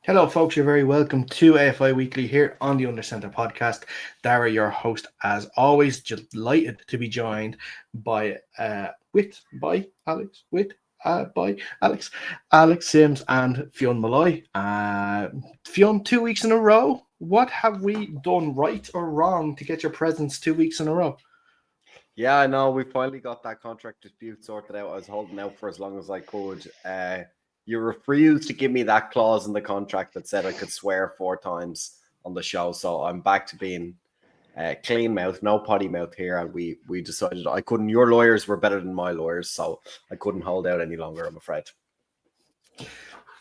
Hello, folks. You're very welcome to AFI Weekly here on the Under Centre podcast. Dara, your host, as always, delighted to be joined by Alex, Alex Sims, and Fionn Malloy. Fionn, 2 weeks in a row. What have we done right or wrong to get your presence 2 weeks in a row? Yeah, I know. We finally got that contract dispute sorted out. I was holding out for as long as I could. You refused to give me that clause in the contract that said I could swear 4 times on the show. So I'm back to being clean mouth, no potty mouth here. And we decided I couldn't. Your lawyers were better than my lawyers, so I couldn't hold out any longer, I'm afraid.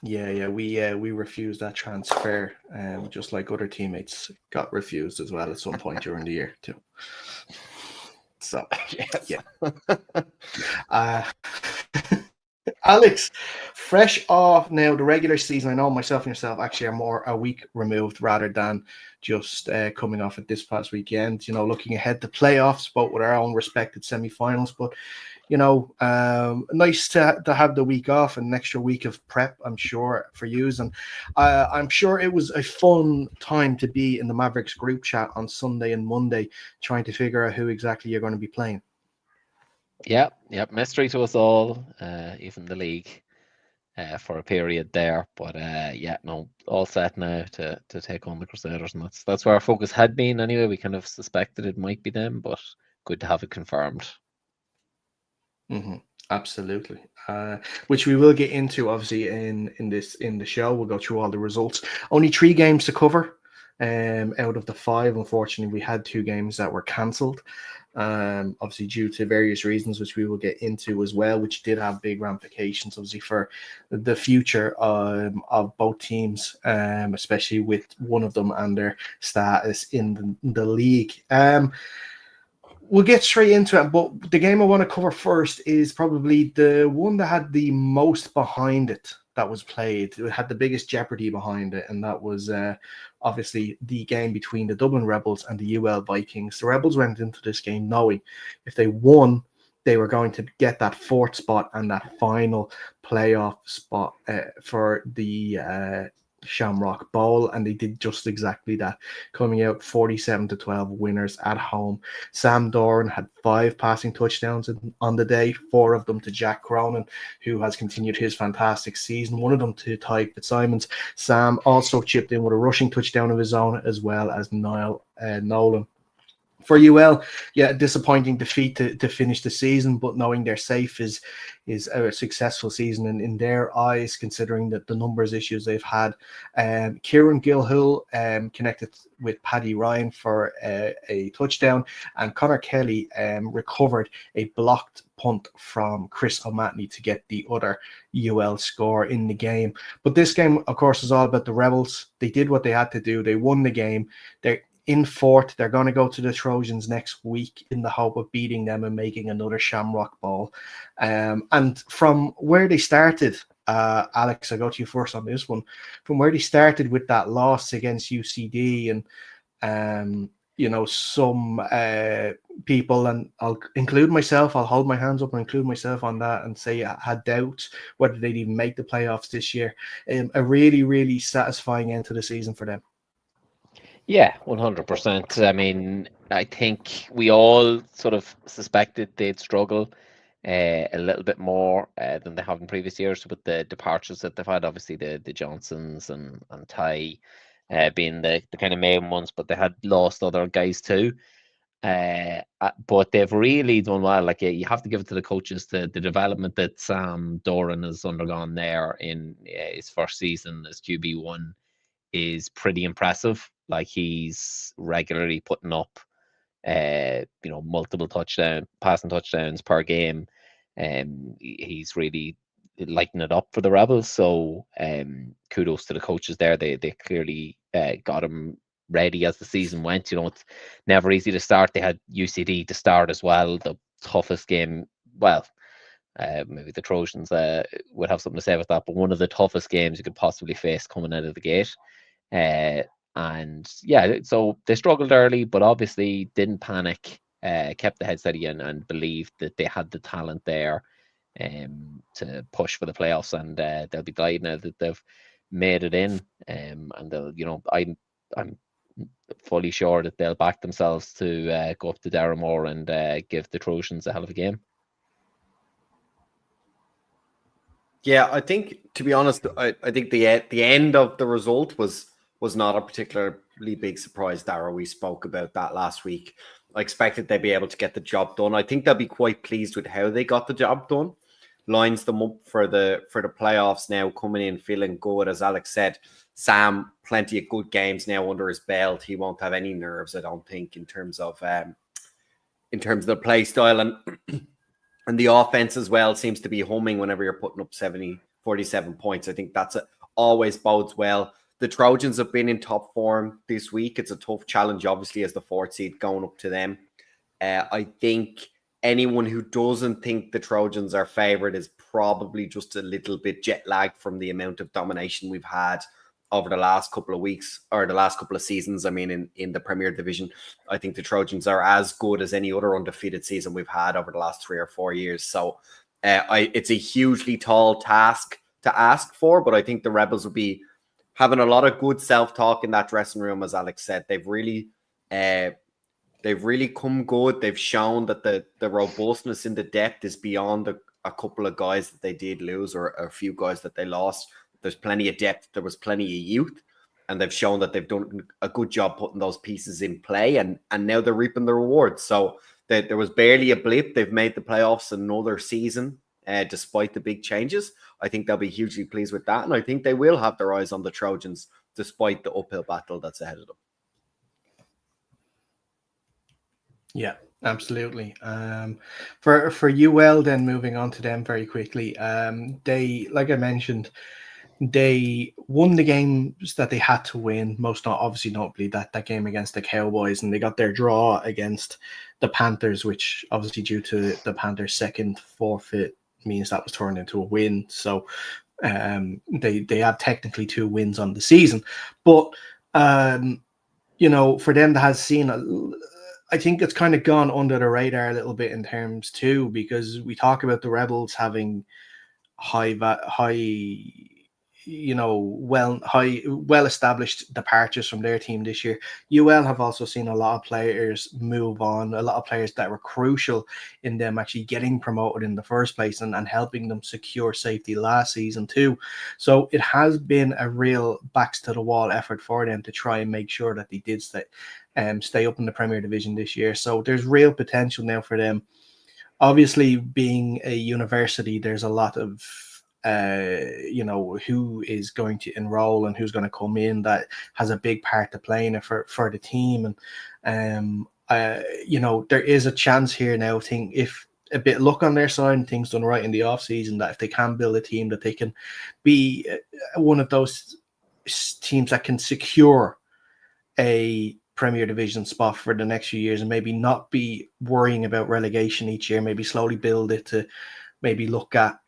Yeah. We refused that transfer, just like other teammates got refused as well at some point during the year too. So Yes. yeah. Uh, Alex, fresh off now the regular season. I know myself and yourself actually are more a week removed rather than just coming off at this past weekend. Looking ahead to playoffs, both with our own respected semi-finals. But nice to have the week off and an extra week of prep, I'm sure, for yous. And I'm sure it was a fun time to be in the Mavericks group chat on Sunday and Monday, trying to figure out who exactly you're going to be playing. Yeah, mystery to us all, even the league, for a period there. But yeah, no, all set now to take on the Crusaders, and that's where our focus had been anyway. We kind of suspected it might be them, but good to have it confirmed. Mm-hmm. Absolutely, which we will get into obviously in the show. We'll go through all the results. Only 3 games to cover. Out of the 5, unfortunately, we had 2 games that were cancelled. Obviously due to various reasons, which we will get into as well, which did have big ramifications, obviously, for the future of both teams, especially with one of them and their status in the league. We'll get straight into it, but the game I want to cover first is probably the one that had the most behind it that was played. It had the biggest jeopardy behind it, and that was obviously the game between the Dublin Rebels and the UL Vikings. The Rebels went into this game knowing if they won, they were going to get that 4th spot and that final playoff spot for the Shamrock Bowl, and they did just exactly that, coming out 47-12 winners at home. Sam Doran had 5 passing touchdowns on the day, 4 of them to Jack Cronin, who has continued his fantastic season, one of them to Ty Fitzsimons. Sam also chipped in with a rushing touchdown of his own, as well as Niall Nolan. For UL, yeah, disappointing defeat to finish the season, but knowing they're safe is a successful season in their eyes, considering that the numbers issues they've had. Kieran Gilhill connected with Paddy Ryan for a touchdown, and Connor Kelly recovered a blocked punt from Chris O'Matney to get the other UL score in the game. But this game, of course, is all about the Rebels. They did what they had to do. They won the game. They're in 4th. They're going to go to the Trojans next week in the hope of beating them and making another Shamrock Bowl. And from where they started, Alex, I go to you first on this one. From where they started with that loss against UCD, and some people, and I'll include myself, I'll hold my hands up and include myself on that, and say I had doubts whether they'd even make the playoffs this year. A really, really satisfying end to the season for them. Yeah, 100%. I mean, I think we all sort of suspected they'd struggle a little bit more than they have in previous years with the departures that they've had. Obviously, the Johnsons and Ty being the kind of main ones, but they had lost other guys too. But they've really done well. Like, you have to give it to the coaches. The development that Sam Doran has undergone there in his first season as QB1 is pretty impressive. Like, he's regularly putting up multiple passing touchdowns per game. He's really lighting it up for the Rebels. So kudos to the coaches there. They clearly got him ready as the season went. It's never easy to start. They had UCD to start as well, the toughest game. Well, maybe the Trojans would have something to say about that, but one of the toughest games you could possibly face coming out of the gate. And yeah, so they struggled early, but obviously didn't panic, kept the head steady and believed that they had the talent there to push for the playoffs. And they'll be delighted now that they've made it in, and they'll, I'm fully sure that they'll back themselves to go up to Darramore and give the Trojans a hell of a game. Yeah, I think, to be honest, I think the end of the result was not a particularly big surprise, Dara. We spoke about that last week. I expected they'd be able to get the job done. I think they'll be quite pleased with how they got the job done. Lines them up for the playoffs now, coming in feeling good. As Alex said, Sam, plenty of good games now under his belt. He won't have any nerves, I don't think, in terms of the play style, and the offense as well seems to be humming whenever you're putting up 47 points. I think that's always bodes well. The Trojans have been in top form this week. It's a tough challenge, obviously, as the 4th seed going up to them. I think anyone who doesn't think the Trojans are favored is probably just a little bit jet lagged from the amount of domination we've had over the last couple of weeks, or the last couple of seasons. I mean, in the Premier Division, I think the Trojans are as good as any other undefeated season we've had over the last 3 or 4 years. So it's a hugely tall task to ask for, but I think the Rebels will be having a lot of good self-talk in that dressing room. As Alex said, they've really come good. They've shown that the robustness in the depth is beyond a couple of guys that they did lose, or a few guys that they lost. There's plenty of depth. There was plenty of youth, and they've shown that they've done a good job putting those pieces in play, and now they're reaping the rewards. So there was barely a blip. They've made the playoffs another season, despite the big changes. I think they'll be hugely pleased with that, and I think they will have their eyes on the Trojans despite the uphill battle that's ahead of them. Yeah, absolutely. For UL, then moving on to them very quickly, they, like I mentioned, they won the games that they had to win. Obviously notably that game against the Cowboys, and they got their draw against the Panthers, which obviously, due to the Panthers' second forfeit, means that was turned into a win. So they have technically 2 wins on the season, but for them that has seen I think it's kind of gone under the radar a little bit in terms too, because we talk about the Rebels having well established departures from their team this year. UL have also seen a lot of players move on, a lot of players that were crucial in them actually getting promoted in the first place, and helping them secure safety last season too. So it has been a real backs to the wall effort for them to try and make sure that they did stay up in the Premier Division this year. So there's real potential now for them. Obviously, being a university, there's a lot of who is going to enroll and who's going to come in that has a big part to play in it for the team. And there is a chance here now, if a bit of luck on their side and things done right in the off season, that if they can build a team, that they can be one of those teams that can secure a Premier Division spot for the next few years, and maybe not be worrying about relegation each year, maybe slowly build it to maybe look at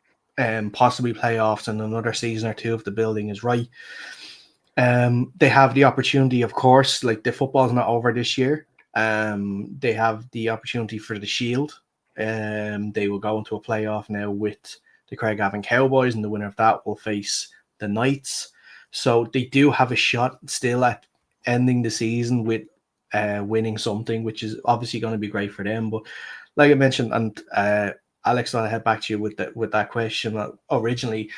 possibly playoffs in another season or two if the building is right. They have the opportunity, of course, like the football's not over this year. They have the opportunity for the Shield. They will go into a playoff now with the Craigavon Cowboys, and the winner of that will face the Knights. So they do have a shot still at ending the season with winning something, which is obviously going to be great for them. But like I mentioned, and Alex, I'll head back to you with that question. Originally,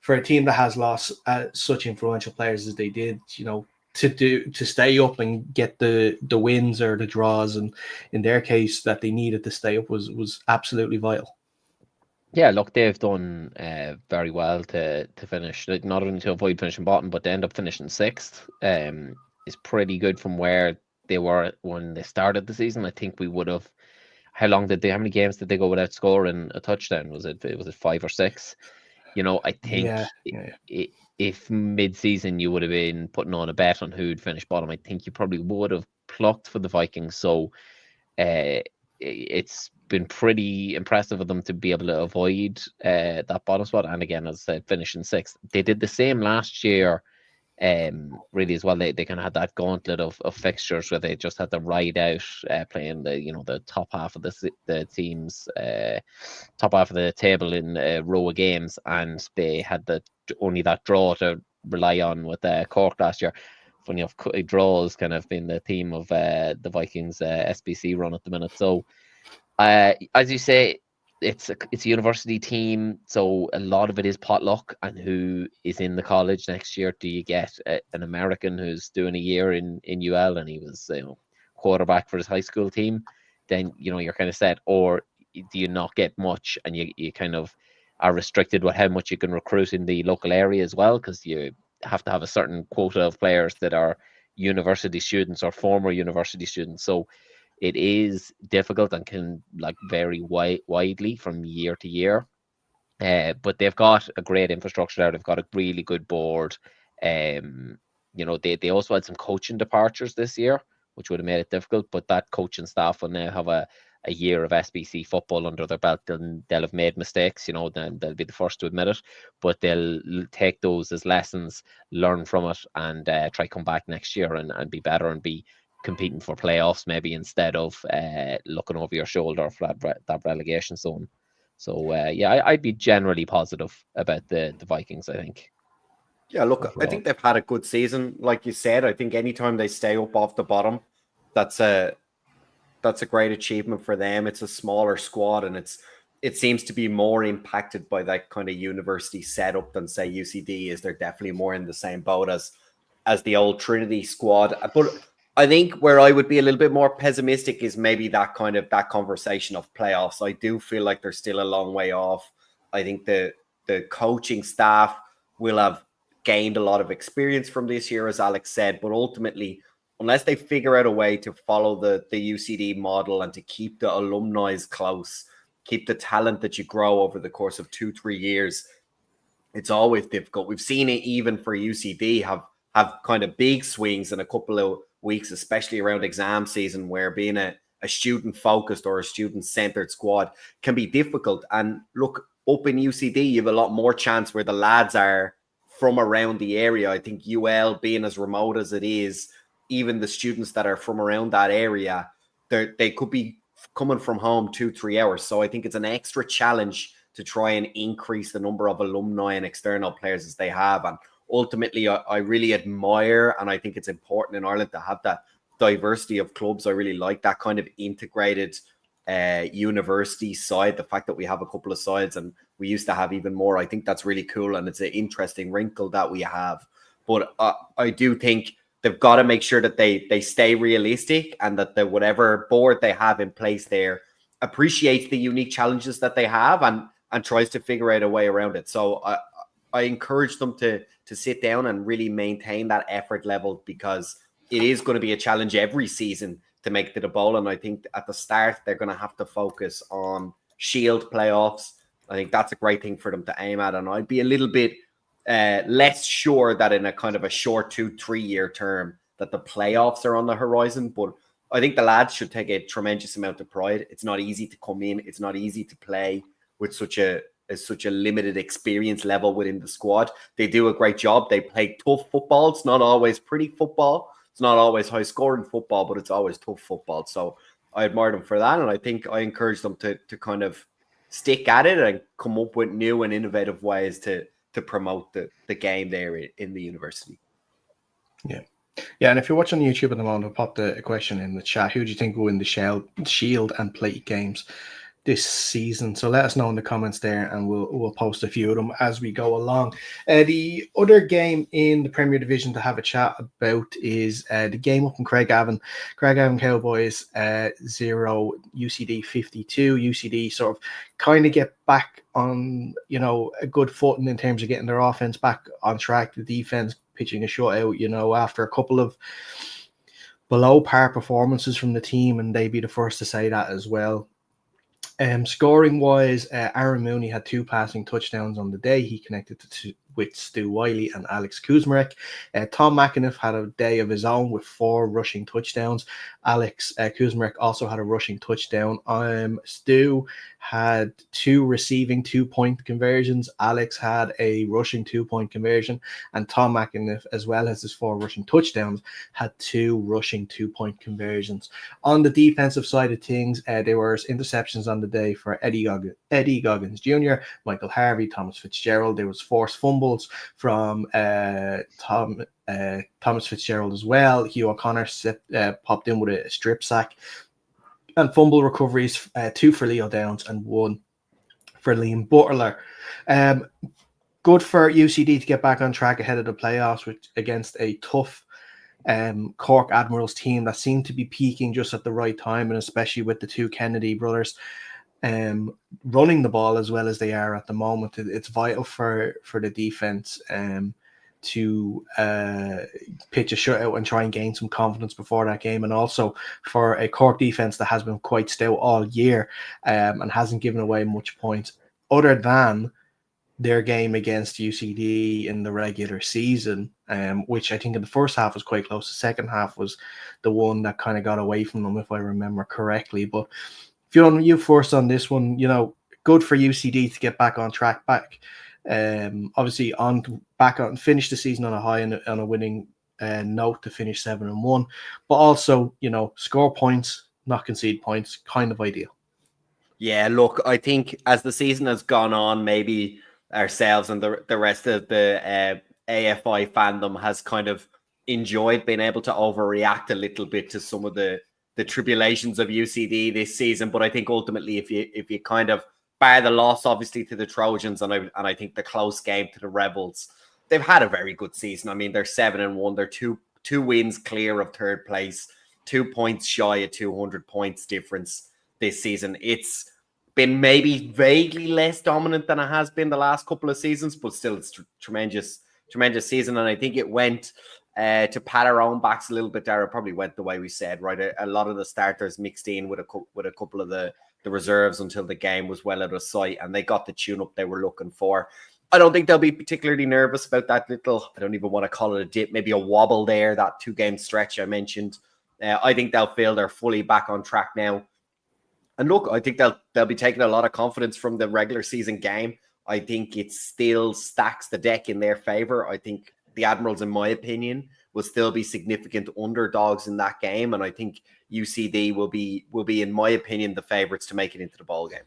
for a team that has lost such influential players as they did, to stay up and get the wins or the draws, and in their case that they needed to stay up, was absolutely vital. Yeah, look, they've done very well to finish, not only to avoid finishing bottom, but to end up finishing 6th. Is pretty good from where they were when they started the season. I think we would have. How many games did they go without scoring a touchdown? Was it 5 or 6? I think if mid-season you would have been putting on a bet on who'd finish bottom, I think you probably would have plucked for the Vikings. So it's been pretty impressive of them to be able to avoid that bottom spot. And again, as I said, finishing 6th. They did the same last year. Really as well, they kind of had that gauntlet of fixtures where they just had to ride out playing the top half of the teams, top half of the table in a row of games, and they had only that draw to rely on with Cork last year. Funny enough, draws kind of been the theme of the Vikings SBC run at the minute. So, as you say, it's a university team, so a lot of it is potluck and who is in the college next year. Do you get an American who's doing a year in UL and he was quarterback for his high school team? Then you're kind of set. Or do you not get much and you kind of are restricted with how much you can recruit in the local area as well, because you have to have a certain quota of players that are university students or former university students. So it is difficult and can vary widely from year to year. But they've got a great infrastructure there. They've got a really good board. They also had some coaching departures this year, which would have made it difficult. But that coaching staff will now have a year of SBC football under their belt. They'll have made mistakes, then they'll be the first to admit it. But they'll take those as lessons, learn from it, and try come back next year and be better and be competing for playoffs maybe instead of looking over your shoulder for that relegation zone. So I'd be generally positive about the Vikings, I think. Yeah, look, overall. I think they've had a good season. Like you said, I think anytime they stay up off the bottom, that's a great achievement for them. It's a smaller squad and it seems to be more impacted by that kind of university setup than say UCD is. They're definitely more in the same boat as the old Trinity squad. But I think where I would be a little bit more pessimistic is maybe that conversation of playoffs. I do feel like they're still a long way off. I think the coaching staff will have gained a lot of experience from this year, as Alex said, but ultimately, unless they figure out a way to follow the UCD model and to keep the alumni close, keep the talent that you grow over the course of 2-3 years, it's always difficult. We've seen it even for UCD have kind of big swings in a couple of weeks, especially around exam season, where being a student-focused or a student-centered squad can be difficult. And look, up in UCD, you have a lot more chance where the lads are from around the area. I think UL, being as remote as it is, even the students that are from around that area, they could be coming from home 2-3 hours. So I think it's an extra challenge to try and increase the number of alumni and external players as they have. And ultimately, I really admire, and I think it's important in Ireland to have that diversity of clubs. I really like that kind of integrated university side, the fact that we have a couple of sides and we used to have even more. I think that's really cool, and it's an interesting wrinkle that we have. But I do think they've got to make sure that they stay realistic and that the whatever board they have in place there appreciates the unique challenges that they have and tries to figure out a way around it. So I encourage them to sit down and really maintain that effort level, because it is going to be a challenge every season to make it to the bowl. And I think at the start, they're going to have to focus on Shield playoffs. I think that's a great thing for them to aim at. And I'd be a little bit less sure that in a kind of a short 2-3 year term that the playoffs are on the horizon. But I think the lads should take a tremendous amount of pride. It's not easy to come in. It's not easy to play with such a limited experience level within the squad. They do a great job. They play tough football. It's not always pretty football. It's not always high scoring football, but it's always tough football. So I admire them for that. And I think I encourage them to kind of stick at it and come up with new and innovative ways to promote the game there in the university. Yeah. Yeah, and if you're watching YouTube at the moment, I'll pop a question in the chat. Who do you think will win the Shield and Plate games this season? So let us know in the comments there, and we'll post a few of them as we go along. The other game in the Premier Division to have a chat about is the game up in Craigavon Cowboys 0, UCD 52. UCD sort of kind of get back on a good footing in terms of getting their offense back on track. The defense pitching a shutout, after a couple of below par performances from the team, and they'd be the first to say that as well. Scoring wise, Aaron Mooney had 2 passing touchdowns on the day. He connected with Stu Wiley and Alex Kuzmarek. Tom McAniff had a day of his own with 4 rushing touchdowns. Alex Kuzmarek also had a rushing touchdown. Stu had 2 receiving 2-point conversions. Alex had a rushing 2-point conversion, and Tom McAniff, as well as his 4 rushing touchdowns, had 2 rushing 2-point conversions. On the defensive side of things, there were interceptions on the day for Eddie Goggins Jr., Michael Harvey, Thomas Fitzgerald. There was forced fumbles fumbles from Thomas Fitzgerald as well. Hugh O'Connor popped in with a strip sack. And fumble recoveries, 2 for Leo Downs and 1 for Liam Butler. Good for UCD to get back on track ahead of the playoffs against a tough Cork Admirals team that seemed to be peaking just at the right time, and especially with the 2 Kennedy brothers running the ball as well as they are at the moment. It's vital for the defense to pitch a shutout and try and gain some confidence before that game, and also for a Cork defense that has been quite stout all year and hasn't given away much points other than their game against UCD in the regular season, which I think in the first half was quite close. The second half was the one that kind of got away from them, if I remember correctly. But if you're on you first on this one, good for UCD to get back on track, obviously finish the season on a high and on a winning note to finish 7-1, but also score points, not concede points, kind of ideal. Yeah, look, I think as the season has gone on, maybe ourselves and the rest of the AFI fandom has kind of enjoyed being able to overreact a little bit to some of the tribulations of UCD this season. But I think ultimately, if you kind of bar the loss, obviously, to the Trojans and I think the close game to the Rebels, they've had a very good season. I mean, they're 7-1. They're two wins clear of third place, 2 points shy of 200 points difference this season. It's been maybe vaguely less dominant than it has been the last couple of seasons, but still it's tremendous season. And I think it went to pat our own backs a little bit there. It probably went the way we said, right? A lot of the starters mixed in with a couple of the reserves until the game was well out of sight, and they got the tune-up they were looking for. I don't think they'll be particularly nervous about that little, I don't even want to call it a dip, maybe a wobble there, that 2-game stretch I mentioned. I think they'll feel they're fully back on track now. And look, I think they'll be taking a lot of confidence from the regular season game. I think it still stacks the deck in their favor. I think the Admirals, in my opinion, will still be significant underdogs in that game, and I think UCD will be, in my opinion, the favorites to make it into the ball game.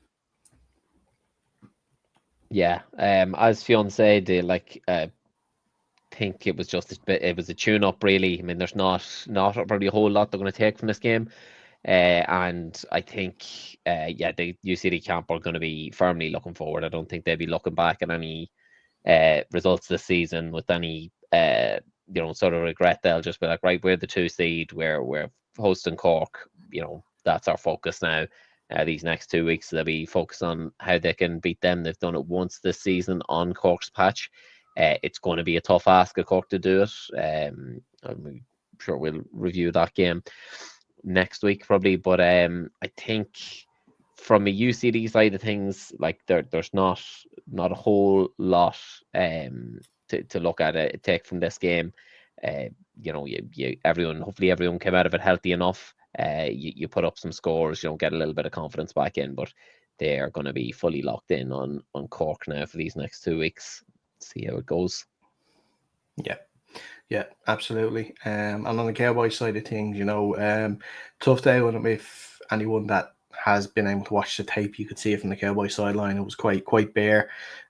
Yeah, as Fionn said, think it was just it was a tune-up, really. I mean, there's not probably a whole lot they're going to take from this game. And I think, the UCD camp are going to be firmly looking forward. I don't think they'll be looking back at any results this season with any sort of regret. They'll just be like, right, we're the 2 seed, we're hosting Cork. That's our focus now. These next 2 weeks, they'll be focused on how they can beat them. They've done it once this season on Cork's patch. It's going to be a tough ask of Cork to do it. I'm sure we'll review that game next week probably, but I think from a UCD side of things, like there's not a whole lot to look at take from this game. Hopefully everyone came out of it healthy enough. You put up some scores, get a little bit of confidence back in, but they are going to be fully locked in on Cork now for these next 2 weeks. See how it goes. Yeah, absolutely. And on the Cowboys side of things, tough day if anyone that has been able to watch the tape, you could see it from the Cowboys sideline. It was quite bare.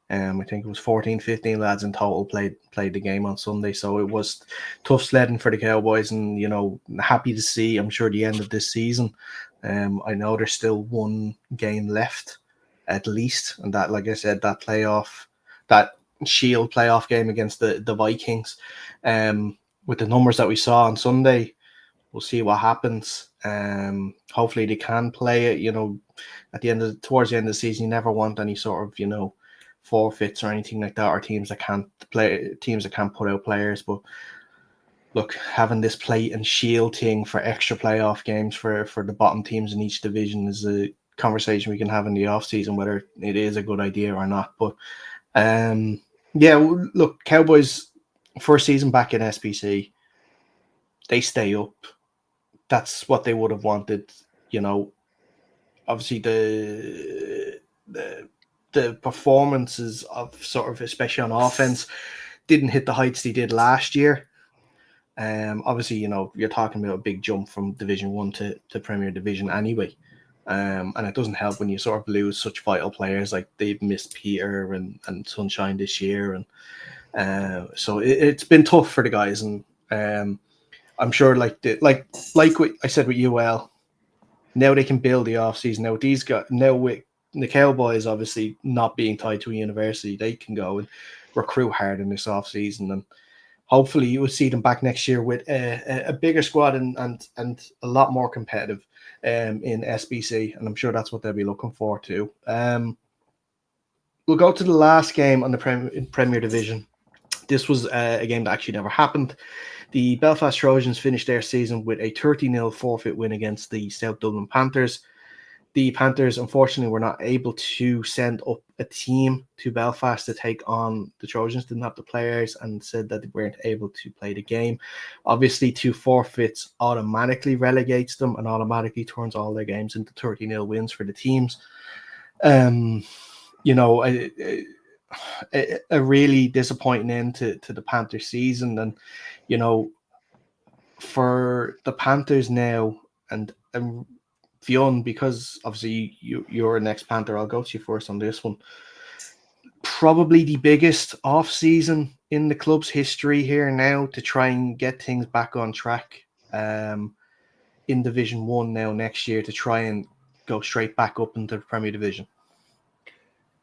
I think it was 14, 15 lads in total played the game on Sunday. So it was tough sledding for the Cowboys, and happy to see, I'm sure, the end of this season. I know there's still 1 game left at least, and that, like I said, that Shield playoff game against the Vikings. With the numbers that we saw on Sunday, we'll see what happens. Hopefully they can play it. Towards the end of the season, you never want any sort of forfeits or anything like that, or teams that can't put out players. But look, having this plate and shield thing for extra playoff games for the bottom teams in each division is a conversation we can have in the off season, whether it is a good idea or not. But look, Cowboys first season back in SPC, they stay up. That's what they would have wanted. Obviously the performances of sort of, especially on offense, didn't hit the heights they did last year. Obviously, you're talking about a big jump from Division 1 to Premier Division anyway. And it doesn't help when you sort of lose such vital players like they've missed Peter and Sunshine this year. And So it's been tough for the guys, and I'm sure like what I said with UL, now they can build the off season. Now these guys, now with the Cowboys obviously not being tied to a university, they can go and recruit hard in this off season, and hopefully you will see them back next year with a bigger squad and a lot more competitive in SBC, and I'm sure that's what they'll be looking forward to. We'll go to the last game on the Premier Division. This was a game that actually never happened. The Belfast Trojans finished their season with a 30-0 forfeit win against the South Dublin Panthers. The Panthers, unfortunately, were not able to send up a team to Belfast to take on the Trojans, didn't have the players, and said that they weren't able to play the game. Obviously, 2 forfeits automatically relegates them and automatically turns all their games into 30-0 wins for the teams. You know, a really disappointing end to the Panthers season. And, you know, for the Panthers now, and Fionn, because obviously you're an ex-Panther, I'll go to you first on this one. Probably the biggest off-season in the club's history here now to try and get things back on track in Division 1 now next year to try and go straight back up into the Premier Division.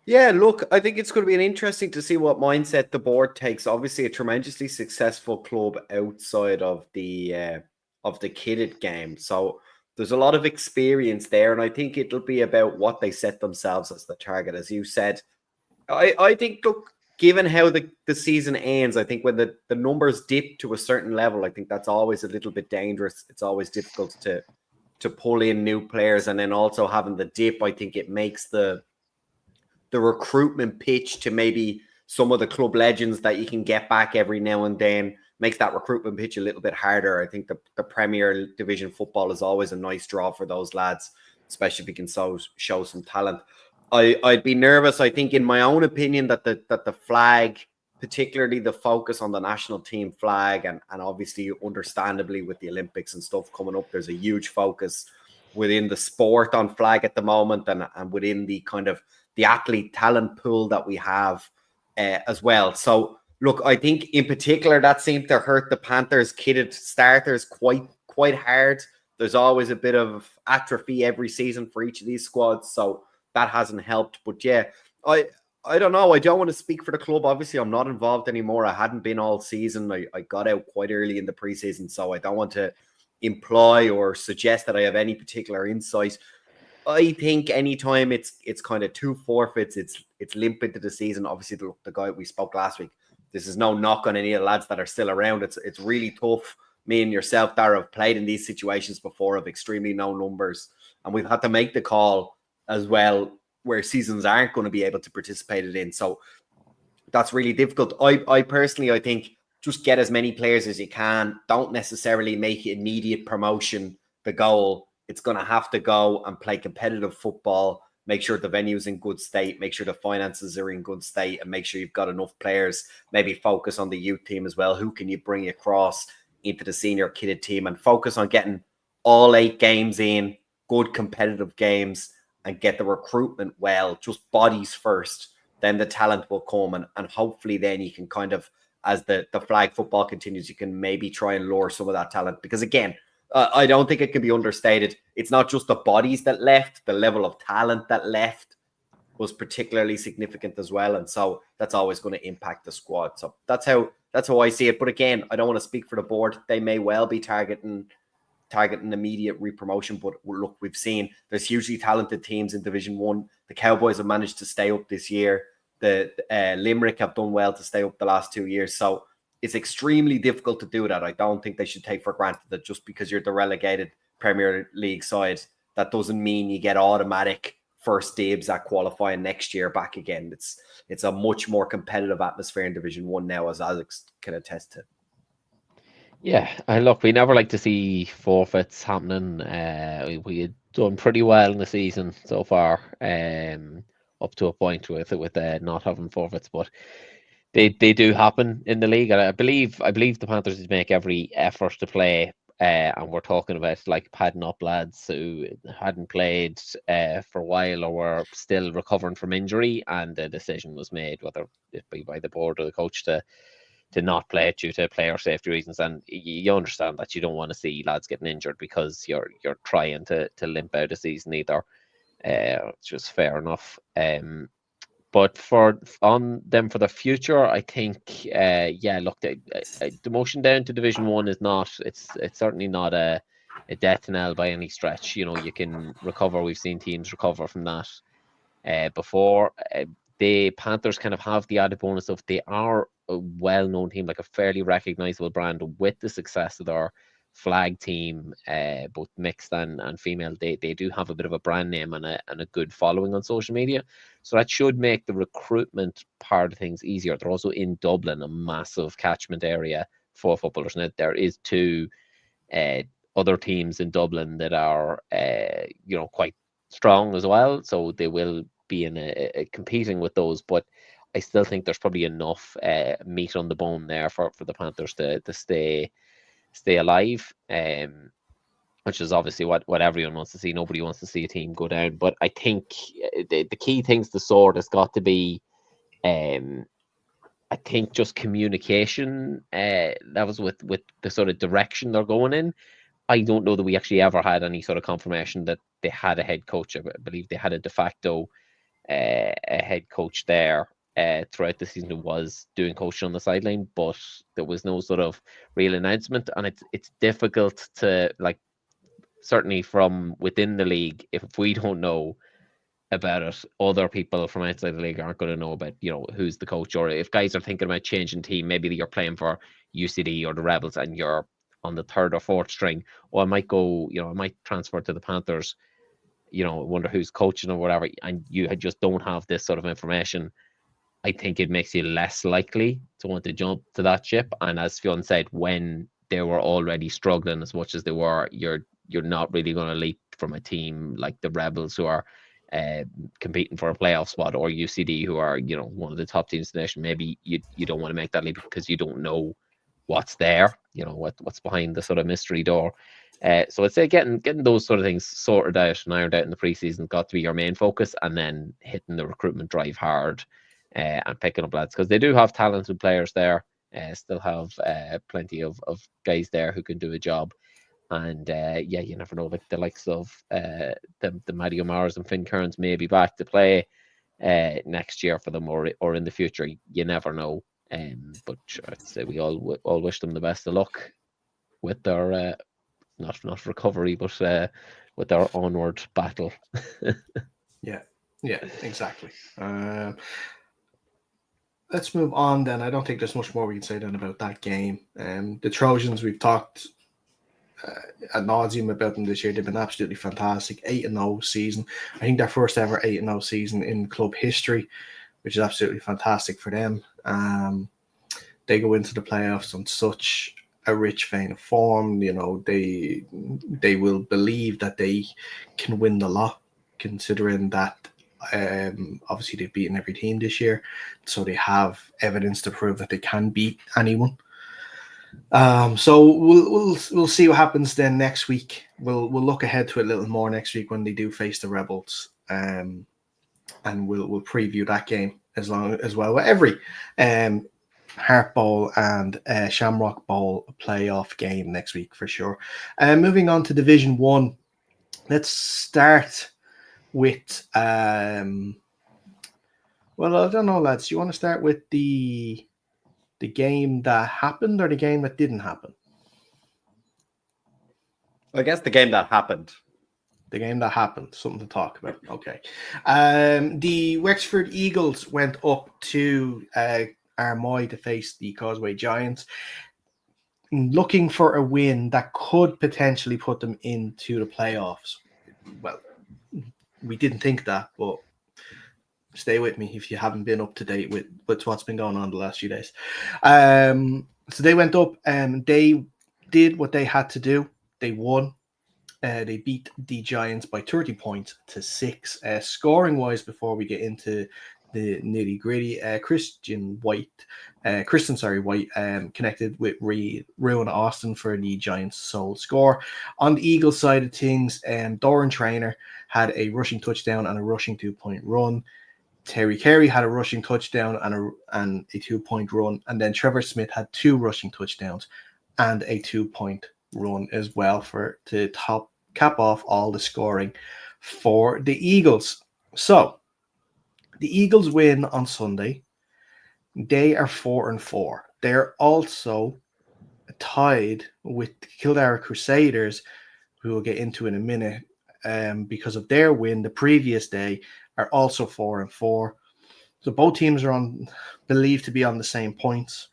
Yeah, look, I think it's going to be interesting to see what mindset the board takes. Obviously, a tremendously successful club outside of the kidded game, so there's a lot of experience there, and I think it'll be about what they set themselves as the target. As you said, I think, look, given how the season ends, I think when the numbers dip to a certain level, I think that's always a little bit dangerous. It's always difficult to pull in new players, and then also having the dip, I think it makes the recruitment pitch to maybe some of the club legends that you can get back every now and then makes that recruitment pitch a little bit harder. I think the Premier Division football is always a nice draw for those lads, especially if you can show some talent. I'd be nervous, I think, in my own opinion, that the flag, particularly the focus on the national team flag, and obviously, understandably, with the Olympics and stuff coming up, there's a huge focus within the sport on flag at the moment, and within the kind of the athlete talent pool that we have as well. So, look, I think in particular that seemed to hurt the Panthers' kidded starters quite hard. There's always a bit of atrophy every season for each of these squads, so that hasn't helped. But yeah, I don't know. I don't want to speak for the club. Obviously, I'm not involved anymore. I hadn't been all season. I got out quite early in the preseason, so I don't want to imply or suggest that I have any particular insight. I think anytime it's kind of 2 forfeits, it's limp into the season. Obviously, the guy we spoke last week, this is no knock on any of the lads that are still around. It's really tough. Me and yourself, Dara, have played in these situations before of extremely low numbers, and we've had to make the call as well where seasons aren't going to be able to participate in. So that's really difficult. I personally, I think just get as many players as you can. Don't necessarily make immediate promotion the goal. It's going to have to go and play competitive football, make sure the venue's in good state, make sure the finances are in good state, and make sure you've got enough players. Maybe focus on the youth team as well. Who can you bring across into the senior kidded team, and focus on getting all 8 games in, good competitive games, and get the recruitment well, just bodies first. Then the talent will come, and hopefully then you can kind of, as the flag football continues, you can maybe try and lure some of that talent. Because again, I don't think it can be understated. It's not just the bodies that left, the level of talent that left was particularly significant as well. And so that's always going to impact the squad. So that's how I see it. But again, I don't want to speak for the board. They may well be targeting immediate repromotion. But look, we've seen there's hugely talented teams in Division 1. The Cowboys have managed to stay up this year. The Limerick have done well to stay up the last 2 years. So it's extremely difficult to do that. I don't think they should take for granted that just because you're the relegated Premier League side, that doesn't mean you get automatic first dibs at qualifying next year back again. It's a much more competitive atmosphere in Division 1 now, as Alex can attest to. Yeah, look, we never like to see forfeits happening. We had done pretty well in the season so far, up to a point with not having forfeits, but they do happen in the league. And I believe the Panthers make every effort to play and we're talking about like padding up lads who hadn't played for a while or were still recovering from injury, and the decision was made, whether it be by the board or the coach, to not play it due to player safety reasons. And you understand that you don't want to see lads getting injured because you're trying to limp out a season either. It's just fair enough. But on them for the future, I think, look, the demotion down to Division 1 is not, it's certainly not a death knell by any stretch. You can recover. We've seen teams recover from that before. The Panthers kind of have the added bonus of they are a well-known team, like a fairly recognizable brand with the success of their flag team, both mixed and female. They do have a bit of a brand name and a good following on social media, so that should make the recruitment part of things easier. They're also in Dublin, a massive catchment area for footballers. Now there is two other teams in Dublin that are quite strong as well, so they will be in a competing with those, but I still think there's probably enough meat on the bone there for the Panthers to stay alive, which is obviously what everyone wants to see. Nobody wants to see a team go down, but I think the key things to sort has got to be, I think, just communication levels with the sort of direction they're going in. I don't know that we actually ever had any sort of confirmation that they had a head coach. I believe they had a de facto a head coach there throughout the season who was doing coaching on the sideline, but there was no sort of real announcement, and it's difficult to, like, certainly from within the league, if we don't know about it, other people from outside the league aren't going to know about, who's the coach, or if guys are thinking about changing team, maybe you're playing for UCD or the Rebels and you're on the third or fourth string, or I might transfer to the Panthers, wonder who's coaching or whatever, and you just don't have this sort of information. I think it makes you less likely to want to jump to that ship. And as Fionn said, when they were already struggling as much as they were, you're not really going to leap from a team like the Rebels, who are competing for a playoff spot, or UCD, who are one of the top teams in the nation. Maybe you don't want to make that leap because you don't know what's there, what's behind the sort of mystery door. So I'd say getting those sort of things sorted out and ironed out in the preseason got to be your main focus, and then hitting the recruitment drive hard and picking up lads, because they do have talented players there. Still have plenty of guys there who can do a job. And you never know, like the likes of the Matty O'Mara's and Finn Kearns may be back to play next year for them, or in the future. You never know. But I'd say we all wish them the best of luck with their not recovery, but with their onward battle. Yeah, exactly. Let's move on then. I don't think there's much more we can say then about that game. The Trojans, we've talked ad nauseum about them this year. They've been absolutely fantastic. 8-0 season. I think their first ever 8-0 season in club history, which is absolutely fantastic for them. They go into the playoffs on such a rich vein of form. They will believe that they can win the lot, considering that obviously they've beaten every team this year, so they have evidence to prove that they can beat anyone. So we'll see what happens then next week. We'll look ahead to it a little more next week when they do face the Rebels, and we'll preview that game as well with every Heart Bowl and Shamrock Bowl playoff game next week for sure. Moving on to Division 1, let's start with well, I don't know, lads. Do you want to start with the game that happened or the game that didn't happen? I guess the game that happened. The game that happened, something to talk about. Okay. The Wexford Eagles went up to Armoy to face the Causeway Giants, looking for a win that could potentially put them into the playoffs. Well, we didn't think that, but stay with me if you haven't been up to date with what's been going on the last few days. So they went up and they did what they had to do. They won. They beat the Giants by 30 points to 6. Scoring wise, before we get into the nitty gritty. Kristen White connected with Ruin Austin for the Giants' sole score. On the Eagles side of things, Doran Trainer had a rushing touchdown and a rushing 2-point run. Terry Carey had a rushing touchdown and a 2-point run, and then Trevor Smith had 2 rushing touchdowns and a 2-point run as well to cap off all the scoring for the Eagles. So the Eagles win on Sunday. They are 4-4. They're also tied with the Kildare Crusaders, who we'll get into in a minute, because of their win the previous day, are also 4-4. So both teams are believed to be on the same points.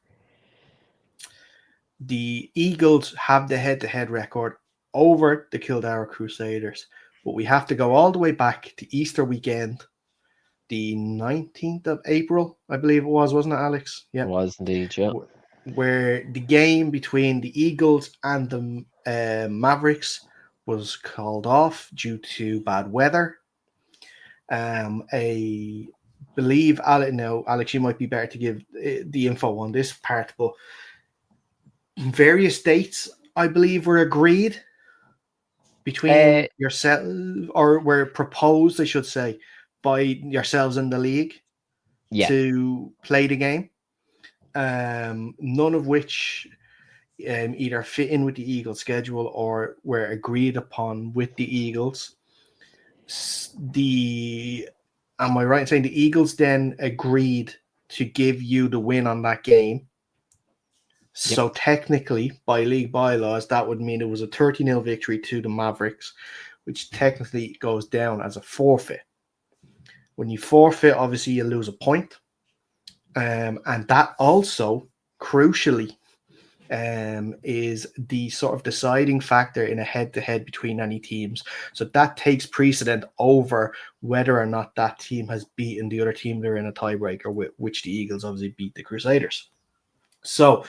The Eagles have the head-to-head record over the Kildare Crusaders, but we have to go all the way back to Easter weekend, the 19th of April, I believe it was, wasn't it, Alex? Yeah, it was indeed, yeah. Where the game between the Eagles and the Mavericks was called off due to bad weather. I believe, Alex, you might be better to give the info on this part, but various dates, I believe, were agreed between yourself, or were proposed, I should say, by yourselves in the league to play the game. None of which either fit in with the Eagles' schedule or were agreed upon with the Eagles. Am I right in saying the Eagles then agreed to give you the win on that game? So technically, by league bylaws, that would mean it was a 30-0 victory to the Mavericks, which technically goes down as a forfeit. When you forfeit, obviously you lose a point. And that also, crucially, is the sort of deciding factor in a head-to-head between any teams. So that takes precedent over whether or not that team has beaten the other team they're in a tiebreaker, which the Eagles obviously beat the Crusaders. So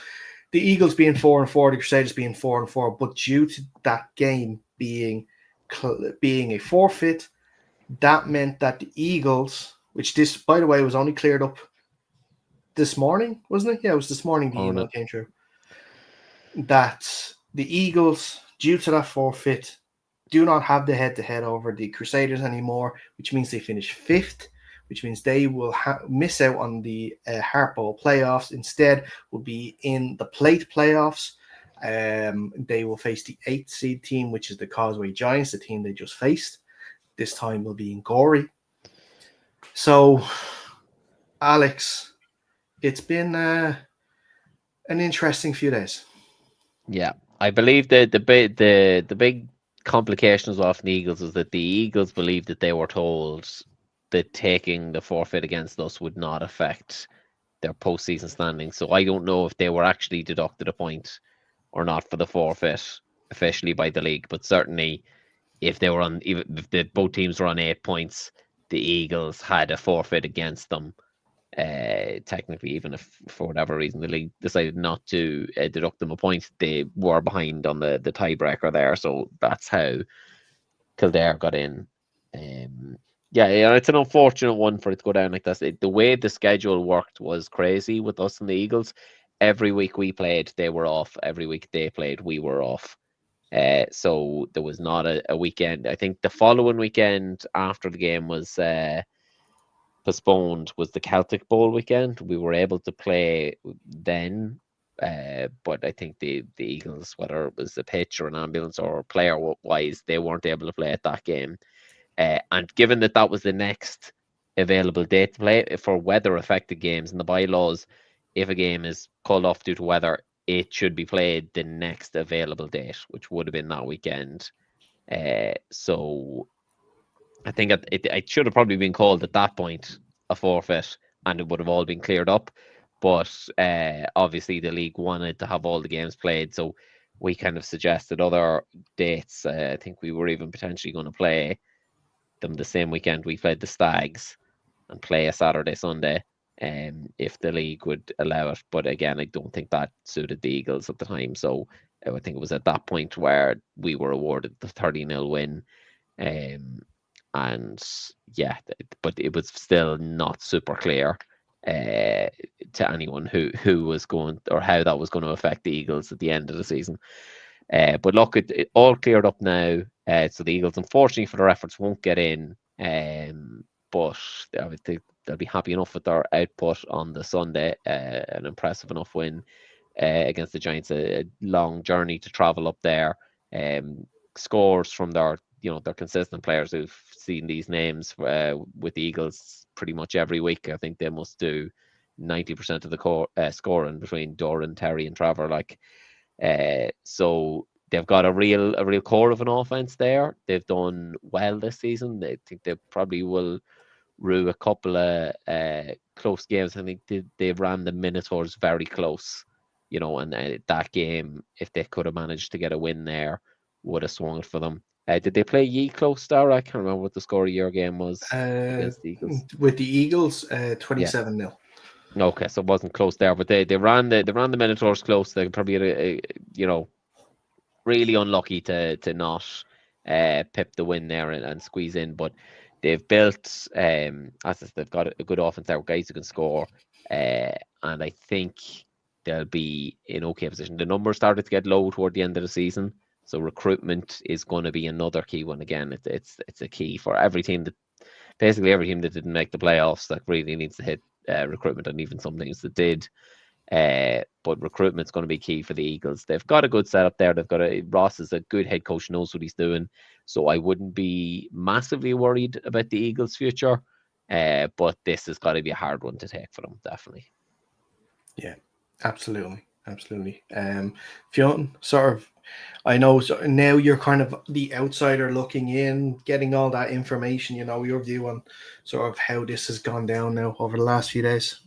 the Eagles being 4-4, the Crusaders being 4-4, but due to that game being a forfeit, that meant that the Eagles, which this, by the way, was only cleared up this morning, wasn't it? Yeah, it was this morning the email came through. That the Eagles, due to that forfeit, do not have the head-to-head over the Crusaders anymore, which means they finish 5th, which means they will miss out on the Hart Bowl playoffs. Instead, will be in the plate playoffs. They will face the 8th seed team, which is the Causeway Giants, the team they just faced. This time will be in Gorey. So, Alex, it's been an interesting few days. Yeah, I believe that the big complication as well from the Eagles is that the Eagles believed that they were told that taking the forfeit against us would not affect their postseason standing. So I don't know if they were actually deducted a point or not for the forfeit officially by the league, but certainly if both teams were on 8 points, the Eagles had a forfeit against them. Technically, even if for whatever reason the league decided not to deduct them a point, they were behind on the tiebreaker there. So that's how Kildare got in. It's an unfortunate one for it to go down like this. The way the schedule worked was crazy with us and the Eagles. Every week we played, they were off. Every week they played, we were off. So there was not a weekend. I think the following weekend after the game was postponed was the Celtic Bowl weekend. We were able to play then, but I think the Eagles, whether it was the pitch or an ambulance or player wise, they weren't able to play at that game. And given that was the next available date to play for weather affected games in the bylaws, if a game is called off due to weather, it should be played the next available date, which would have been that weekend. So I think it should have probably been called at that point a forfeit, and it would have all been cleared up. But obviously, the league wanted to have all the games played, so we kind of suggested other dates. I think we were even potentially going to play them the same weekend we played the Stags and play a Saturday, Sunday, if the league would allow it. But again, I don't think that suited the Eagles at the time. So I think it was at that point where we were awarded the 30-0 win. And yeah, but it was still not super clear to anyone who was going or how that was going to affect the Eagles at the end of the season. But look, it all cleared up now. So the Eagles, unfortunately for their efforts, won't get in. But I would think they'll be happy enough with their output on the Sunday. An impressive enough win against the Giants. A long journey to travel up there. Scores from their consistent players who've seen these names with the Eagles pretty much every week. I think they must do 90% of the scoring between Doran, Terry, and Trevor. So they've got a real core of an offense there. They've done well this season. I think they probably will rue a couple of close games. I think they ran the Minotaurs very close, and that game, if they could have managed to get a win there, would have swung it for them. Did they play ye close, Dara? I can't remember what the score of your game was against the Eagles. With the Eagles, 27-0. Okay, so it wasn't close there, but they ran the Minotaurs close. They probably had really unlucky to not pip the win there and squeeze in, but they've built they've got a good offense there with guys who can score, and I think they'll be in okay position. The numbers started to get low toward the end of the season, so recruitment is going to be another key one. Again, it's a key for every team basically every team that didn't make the playoffs that really needs to hit recruitment, and even some teams that did. But recruitment's going to be key for the Eagles. They've got a good setup there. Ross is a good head coach, knows what he's doing. So I wouldn't be massively worried about the Eagles' future. But this has got to be a hard one to take for them, definitely. Yeah, absolutely. Fionn, sort of, I know now you're kind of the outsider looking in, getting all that information, your view on sort of how this has gone down now over the last few days.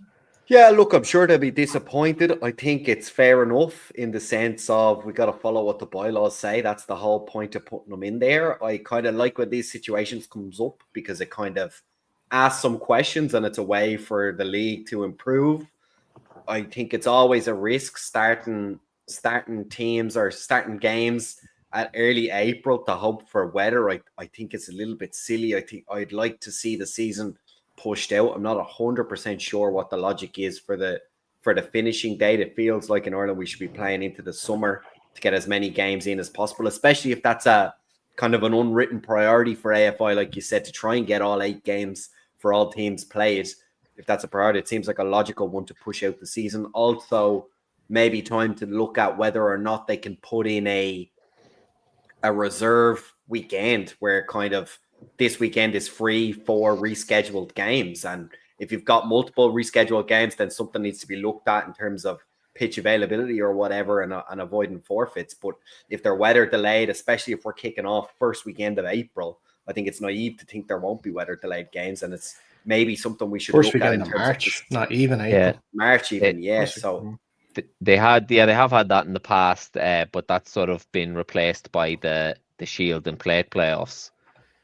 Yeah, look, I'm sure they'll be disappointed. I think it's fair enough in the sense of we got to follow what the bylaws say. That's the whole point of putting them in there. I kind of like when these situations comes up because it kind of asks some questions and it's a way for the league to improve. I think it's always a risk starting teams or starting games at early April to hope for weather. I think it's a little bit silly. I think I'd like to see the season pushed out. I'm not 100% sure what the logic is for the finishing date. It feels like in Ireland we should be playing into the summer to get as many games in as possible, especially if that's a kind of an unwritten priority for AFI, like you said, to try and get all 8 games for all teams played. If that's a priority, it seems like a logical one to push out the season. Also, maybe time to look at whether or not they can put in a reserve weekend where kind of this weekend is free for rescheduled games. And if you've got multiple rescheduled games, then something needs to be looked at in terms of pitch availability or whatever and avoiding forfeits. But if they're weather delayed, especially if we're kicking off first weekend of April, I think it's naive to think there won't be weather delayed games. And it's maybe something we should first look at weekend in of terms March, of not even April. Yeah. March even, So they have had that in the past, but that's sort of been replaced by the Shield and Plate playoffs.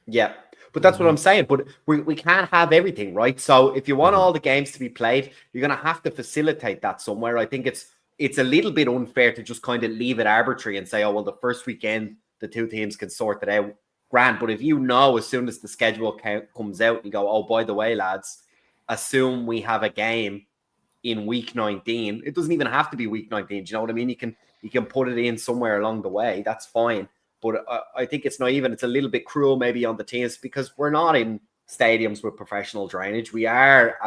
Yeah, but that's what I'm saying. But we can't have everything, right? So if you want all the games to be played, you're going to have to facilitate that somewhere. I think it's a little bit unfair to just kind of leave it arbitrary and say, oh, well, the first weekend, the 2 teams can sort it out. Grand. But if you know as soon as the schedule comes out, you go, oh, by the way, lads, assume we have a game in week 19. It doesn't even have to be week 19. Do you know what I mean? You can put it in somewhere along the way. That's fine. But I think it's naive and it's a little bit cruel maybe on the teams because we're not in stadiums with professional drainage. We are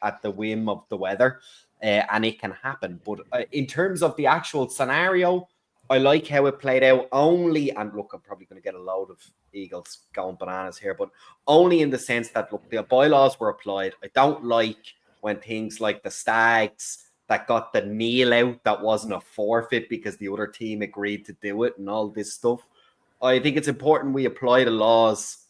at the whim of the weather and it can happen. But in terms of the actual scenario, I like how it played out only, and look, I'm probably going to get a load of Eagles going bananas here, but only in the sense that, look, the bylaws were applied. I don't like when things like the Stags that got the kneel out that wasn't a forfeit because the other team agreed to do it and all this stuff. I think it's important we apply the laws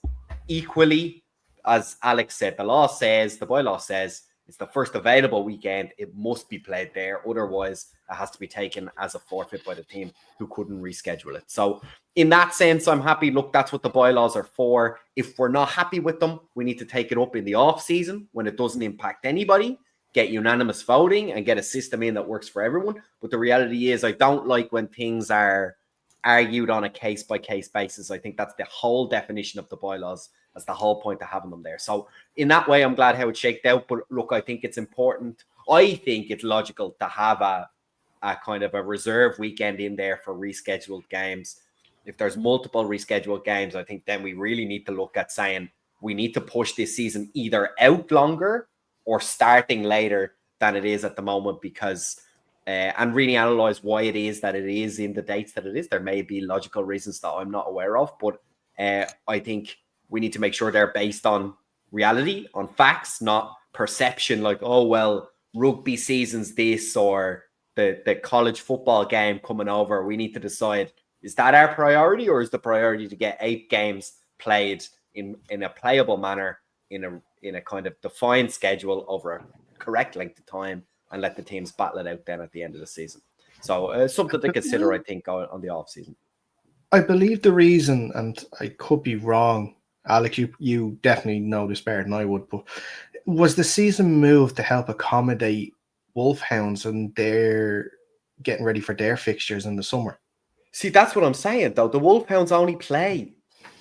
equally. As Alex said, the bylaw says it's the first available weekend. It must be played there. Otherwise, it has to be taken as a forfeit by the team who couldn't reschedule it. So in that sense, I'm happy. Look, that's what the bylaws are for. If we're not happy with them, we need to take it up in the off season when it doesn't impact anybody, get unanimous voting and get a system in that works for everyone. But the reality is I don't like when things are argued on a case-by-case basis. I think that's the whole definition of the bylaws, as the whole point of having them there. So in that way, I'm glad how it shaked out. But look, I think it's important. I think it's logical to have a kind of a reserve weekend in there for rescheduled games. If there's multiple rescheduled games, I think then we really need to look at saying we need to push this season either out longer or starting later than it is at the moment, because and really analyze why it is that it is in the dates that it is. There may be logical reasons that I'm not aware of, but I think we need to make sure they're based on reality, on facts, not perception, like, oh, well, rugby season's this, or the college football game coming over. We need to decide, is that our priority, or is the priority to get 8 games played in a playable manner, in a kind of defined schedule over a correct length of time, and let the teams battle it out then at the end of the season. So something to consider, I think, on the off season. I believe the reason, and I could be wrong, Alex, you definitely know this better than I would, but was the season moved to help accommodate Wolfhounds and they're getting ready for their fixtures in the summer? See, that's what I'm saying, though. The Wolfhounds only play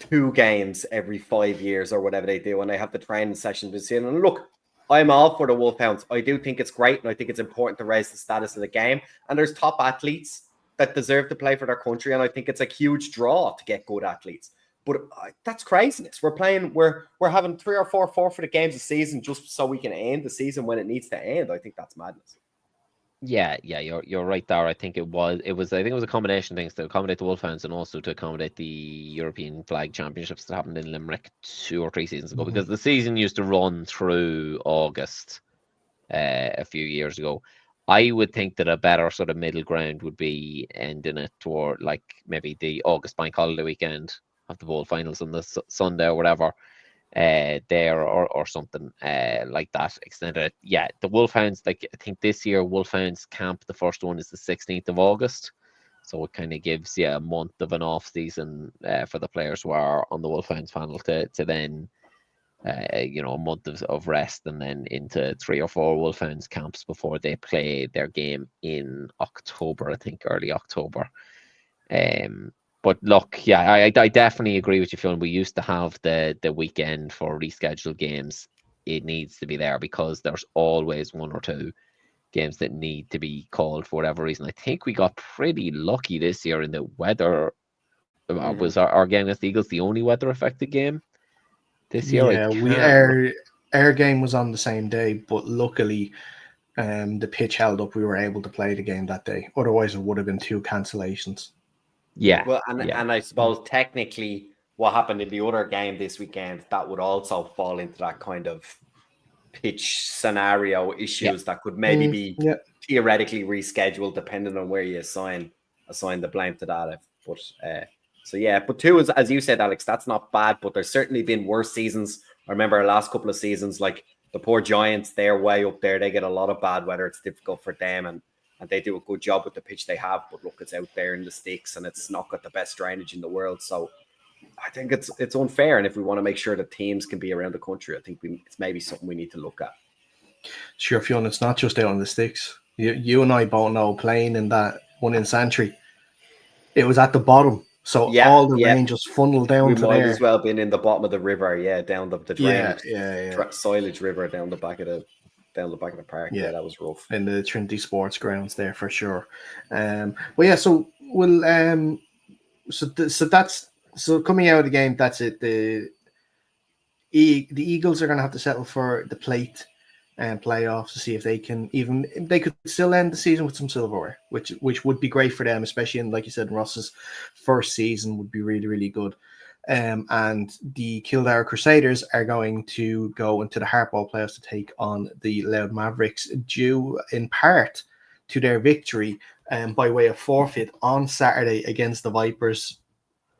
2 games every 5 years or whatever they do, and they have the training session this year. And look, I'm all for the Wolfhounds. I do think it's great, and I think it's important to raise the status of the game. And there's top athletes that deserve to play for their country, and I think it's a huge draw to get good athletes. But that's craziness. We're having 3 or 4 forfeited games a season just so we can end the season when it needs to end. I think that's madness. Yeah, you're right there. I think it was a combination of things to accommodate the Wolfhounds and also to accommodate the European Flag Championships that happened in Limerick 2 or 3 seasons ago, because the season used to run through August a few years ago. I would think that a better sort of middle ground would be ending it toward like maybe the August bank holiday weekend, have the bowl finals on the Sunday or whatever. There or something like that, extended it. Yeah, the Wolfhounds, like I think this year Wolfhounds camp, the first one is the 16th of August, so it kind of gives you a month of an off season for the players who are on the Wolfhounds panel to then a month of rest, and then into 3 or 4 Wolfhounds camps before they play their game in October, I think early October. But look, yeah, I definitely agree with you, Fionn. We used to have the weekend for rescheduled games. It needs to be there because there's always 1 or 2 games that need to be called for whatever reason. I think we got pretty lucky this year in the weather. Was our game against the Eagles the only weather affected game this year? Yeah, our game was on the same day, but luckily the pitch held up. We were able to play the game that day. Otherwise, it would have been 2 cancellations. Yeah. Well, and I suppose technically what happened in the other game this weekend, that would also fall into that kind of pitch scenario issues that could maybe be theoretically rescheduled depending on where you assign the blame to that. But 2 is, as you said, Alex, that's not bad, but there's certainly been worse seasons. I remember our last couple of seasons, like the poor Giants, they're way up there. They get a lot of bad weather. It's difficult for them, and they do a good job with the pitch they have. But look, it's out there in the sticks, and it's not got the best drainage in the world. So I think it's unfair. And if we want to make sure that teams can be around the country, I think it's maybe something we need to look at. Sure, Fionn, it's not just out on the sticks. You and I both know playing in that one in Santry, it was at the bottom. So all the rain just funneled down to there. We might as well been in the bottom of the river, down the drainage, silage river down the back of the park. Yeah, that was rough. In the Trinity Sports Grounds there for sure. So we'll so coming out of the game, that's it. The Eagles are going to have to settle for the plate and playoffs to see if they could still end the season with some silverware, which would be great for them, especially in, like you said, Ross's first season would be really, really good. And the Kildare Crusaders are going to go into the Hartball playoffs to take on the Loud Mavericks, due in part to their victory by way of forfeit on Saturday against the Vipers.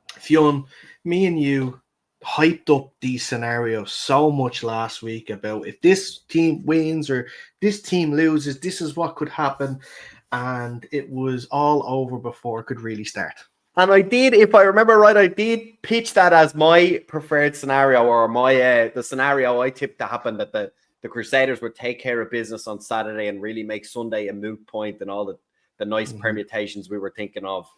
Fionn, me and you hyped up these scenarios so much last week about if this team wins or this team loses, this is what could happen. And it was all over before it could really start. And I did, if I remember right, I did pitch that as my preferred scenario, or the scenario I tipped to happen, that the Crusaders would take care of business on Saturday and really make Sunday a moot point, and all the nice permutations we were thinking of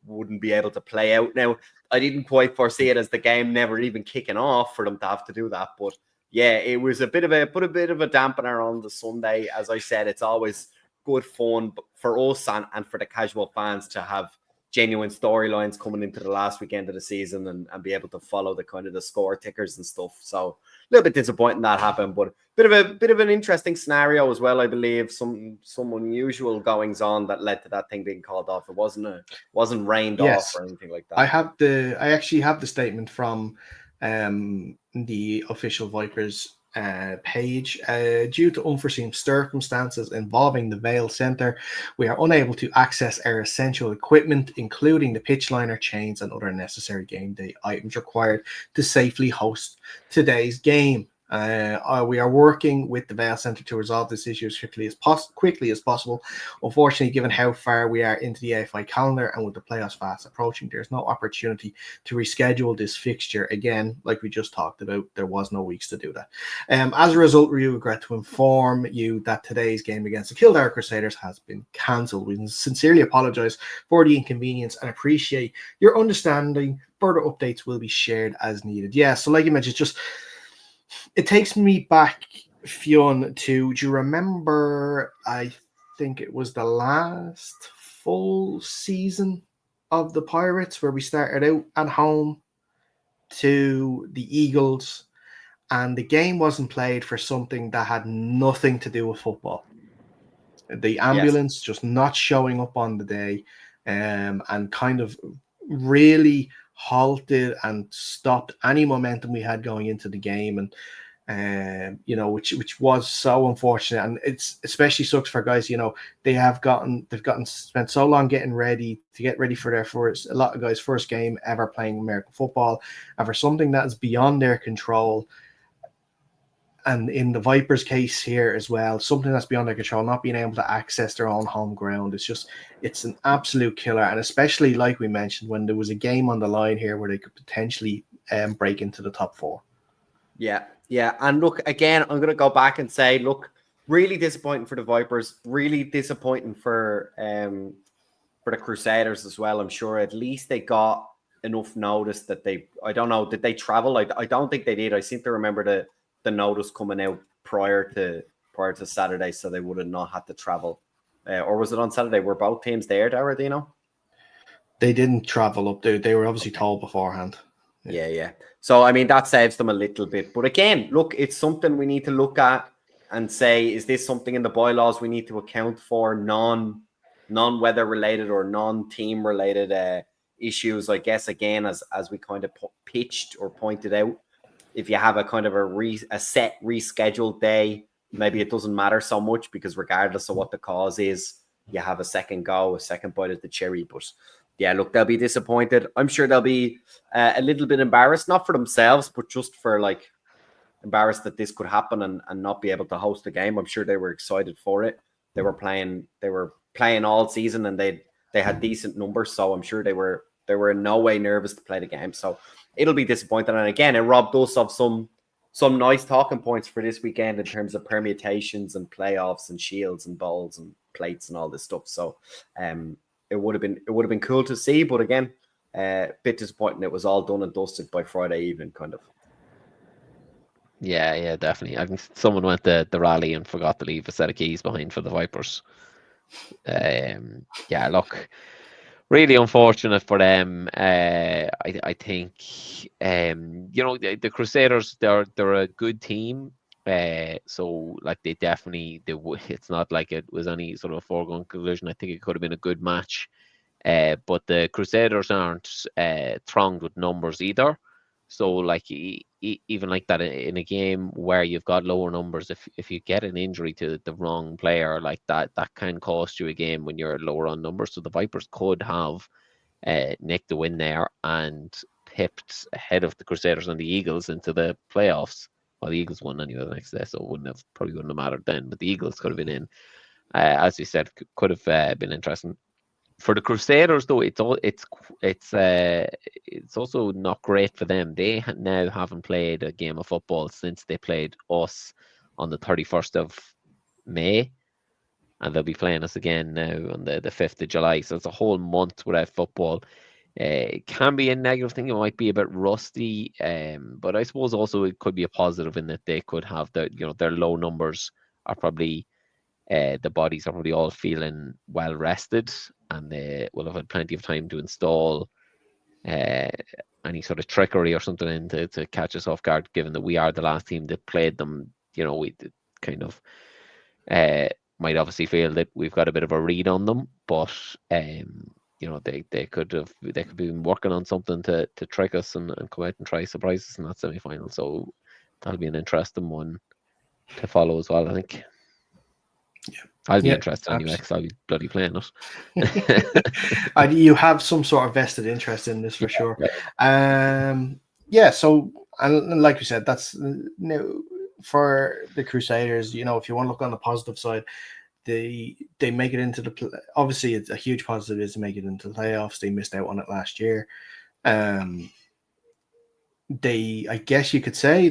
wouldn't be able to play out. Now, I didn't quite foresee it as the game never even kicking off for them to have to do that, but yeah, it was put a bit of a dampener on the Sunday. As I said, it's always good fun for us and for the casual fans to have genuine storylines coming into the last weekend of the season and be able to follow the kind of the score tickers and stuff. So a little bit disappointing that happened, but bit of an interesting scenario as well. I believe some unusual goings on that led to that thing being called off. It wasn't rained off or anything like that. I actually have the statement from the official Vipers page. Due to unforeseen circumstances involving the Vale Centre, we are unable to access our essential equipment, including the pitch liner, chains, and other necessary game day items required to safely host today's game. We are working with the Vale Centre to resolve this issue as quickly as possible. Unfortunately, given how far we are into the AFI calendar and with the playoffs fast approaching, there's no opportunity to reschedule this fixture. Again, like we just talked about, there was no weeks to do that. As a result, we regret to inform you that today's game against the Kildare Crusaders has been cancelled. We sincerely apologise for the inconvenience and appreciate your understanding. Further updates will be shared as needed. Yeah, so like you mentioned, it takes me back, Fionn, do you remember, I think it was the last full season of the Pirates where we started out at home to the Eagles and the game wasn't played for something that had nothing to do with football. The ambulance just not showing up on the day and kind of really halted and stopped any momentum we had going into the game, and which was so unfortunate. And it's especially sucks for guys, they've spent so long getting ready for their a lot of guys' first game ever playing American football, and for something that is beyond their control. And in the Vipers case here as well, something that's beyond their control, not being able to access their own home ground, it's an absolute killer. And especially, like we mentioned, when there was a game on the line here where they could potentially break into the top four. Yeah. And look, again, I'm going to go back and say, look, really disappointing for the Vipers, really disappointing for the Crusaders as well. I'm sure at least they got enough notice that I don't know, did they travel? I don't think they did. I seem to remember the notice coming out prior to Saturday, so they would have not had to travel. Or was it on Saturday? Were both teams there, Dara, do you know? They didn't travel up there. They were obviously told beforehand. Yeah. So, I mean, that saves them a little bit. But again, look, it's something we need to look at and say, is this something in the bylaws we need to account for, non-weather related or non-team related issues? I guess, again, as we kind of pitched or pointed out, if you have a kind of a set rescheduled day, maybe it doesn't matter so much because regardless of what the cause is, you have a second bite at the cherry. But yeah, look, they'll be disappointed. I'm sure they'll be a little bit embarrassed, not for themselves, but just for embarrassed that this could happen and not be able to host the game. I'm sure they were excited for it. They were playing all season and they had decent numbers, so I'm sure they were in no way nervous to play the game. So it'll be disappointing. And again, it robbed us of some nice talking points for this weekend in terms of permutations and playoffs and shields and bowls and plates and all this stuff. So it would have been cool to see, but again, a bit disappointing. It was all done and dusted by Friday evening, kind of. Yeah, definitely. I think someone went to the rally and forgot to leave a set of keys behind for the Vipers. Look, really unfortunate for them. I think the Crusaders, they're a good team. So like they it's not like it was any sort of foregone conclusion. I think it could have been a good match. But the Crusaders aren't thronged with numbers either. So like even like that in a game where you've got lower numbers, if you get an injury to the wrong player like that can cost you a game when you're lower on numbers. So the Vipers could have nicked the win there and pipped ahead of the Crusaders and the Eagles into the playoffs. Well, the Eagles won anyway the next day, so it probably wouldn't have mattered then. But the Eagles could have been in. As you said, could have been interesting. For the Crusaders, though, it's also not great for them. They now haven't played a game of football since they played us on the 31st of May. and they'll be playing us again now on the 5th of July. So it's a whole month without football. It can be a negative thing. It might be a bit rusty, but I suppose also it could be a positive in that they could have their low numbers are probably the bodies are probably all feeling well rested, and they will have had plenty of time to install any sort of trickery or something in to catch us off guard, given that we are the last team that played them. We kind of might obviously feel that we've got a bit of a read on them, but they could be working on something to trick us and come out and try surprise us in that semi-final. So that'll be an interesting one to follow as well, I think. Yeah. I'll be interested anyway, because I'll be bloody playing it. You have some sort of vested interest in this for sure. So, and like we said, that's for the Crusaders. If you want to look on the positive side, they make it into the. Obviously, it's a huge positive is to make it into the playoffs. They missed out on it last year. I guess you could say,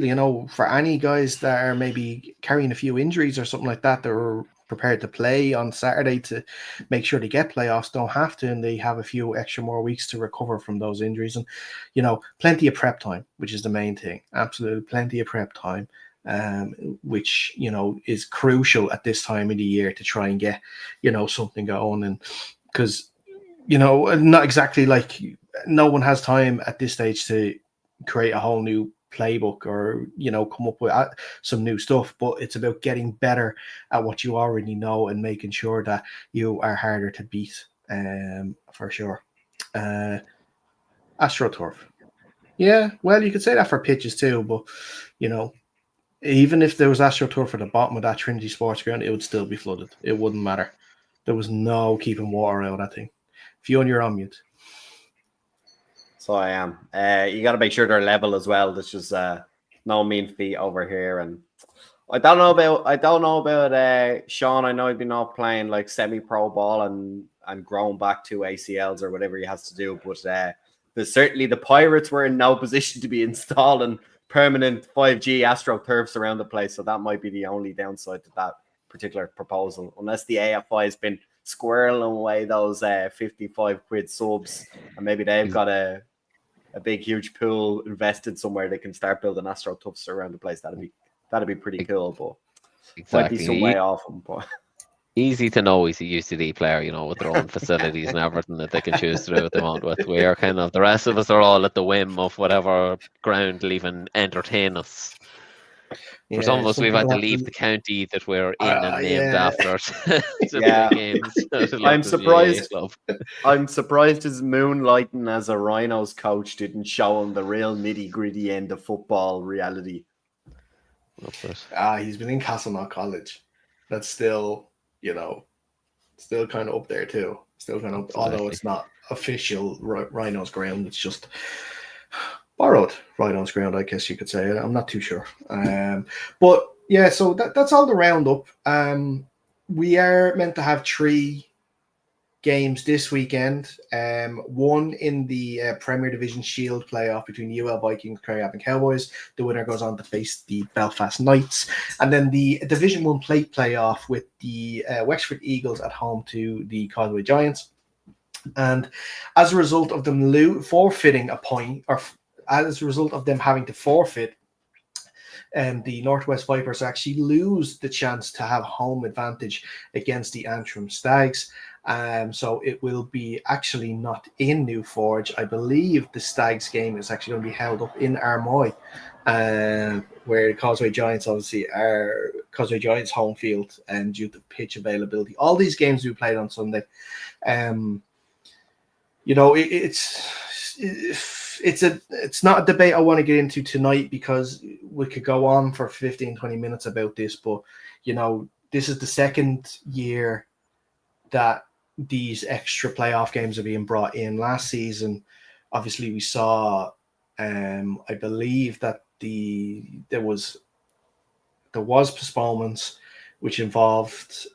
for any guys that are maybe carrying a few injuries or something like that, they're prepared to play on Saturday to make sure they get playoffs, don't have to, and they have a few extra more weeks to recover from those injuries. And, plenty of prep time, which is the main thing. Absolutely plenty of prep time, which, is crucial at this time of the year to try and get, something going. And because, not exactly like no one has time at this stage to create a whole new playbook or come up with some new stuff, but it's about getting better at what you already know and making sure that you are harder to beat, for sure. AstroTurf, well, you could say that for pitches too, but even if there was AstroTurf at the bottom of that Trinity Sports ground, it would still be flooded. It wouldn't matter. There was no keeping water out of that thing. Fiona, you're on mute. So I am. You got to make sure they're level as well. This is no mean feat over here. And I don't know about Sean. I know he's been off playing like semi-pro ball and grown back to ACLs or whatever he has to do. But certainly the Pirates were in no position to be installing permanent 5G AstroTurfs around the place. So that might be the only downside to that particular proposal, unless the AFI has been squirreling away those 55 quid subs, and maybe they've got a big huge pool invested somewhere. They can start building AstroTurfs around the place. That'd be pretty cool, but might be some way off them. But easy to know he's a UCD player, with their own facilities and everything that they can choose to do what they want with. We are kind of, the rest of us are all at the whim of whatever ground will even entertain us. For some of us, we've had to leave the county that we're in and named after to play games. I'm surprised his moonlighting as a Rhinos coach didn't show him the real nitty-gritty end of football reality. He's been in Castleknock College. That's still, still kind of up there too. Still kind of, although it's not official Rhinos ground, it's just borrowed Rhinos ground, I guess you could say. I'm not too sure. But yeah, so that's all the roundup. We are meant to have 3 games this weekend. One in the Premier Division Shield playoff between UL Vikings, Craigavon Cowboys. The winner goes on to face the Belfast Knights. And then the Division 1 plate playoff with the Wexford Eagles at home to the Causeway Giants. And as a result of them forfeiting a point, or as a result of them having to forfeit, the Northwest Vipers actually lose the chance to have home advantage against the Antrim Stags. So it will be actually not in New Forge. I believe the Stags game is actually going to be held up in Armoy, where the Causeway Giants obviously are Causeway Giants home field due to pitch availability. All these games we played on Sunday. It's not a debate I want to get into tonight because we could go on for 15-20 minutes about this, but this is the second year that these extra playoff games are being brought in. Last season, obviously we saw I believe that there was postponements which involved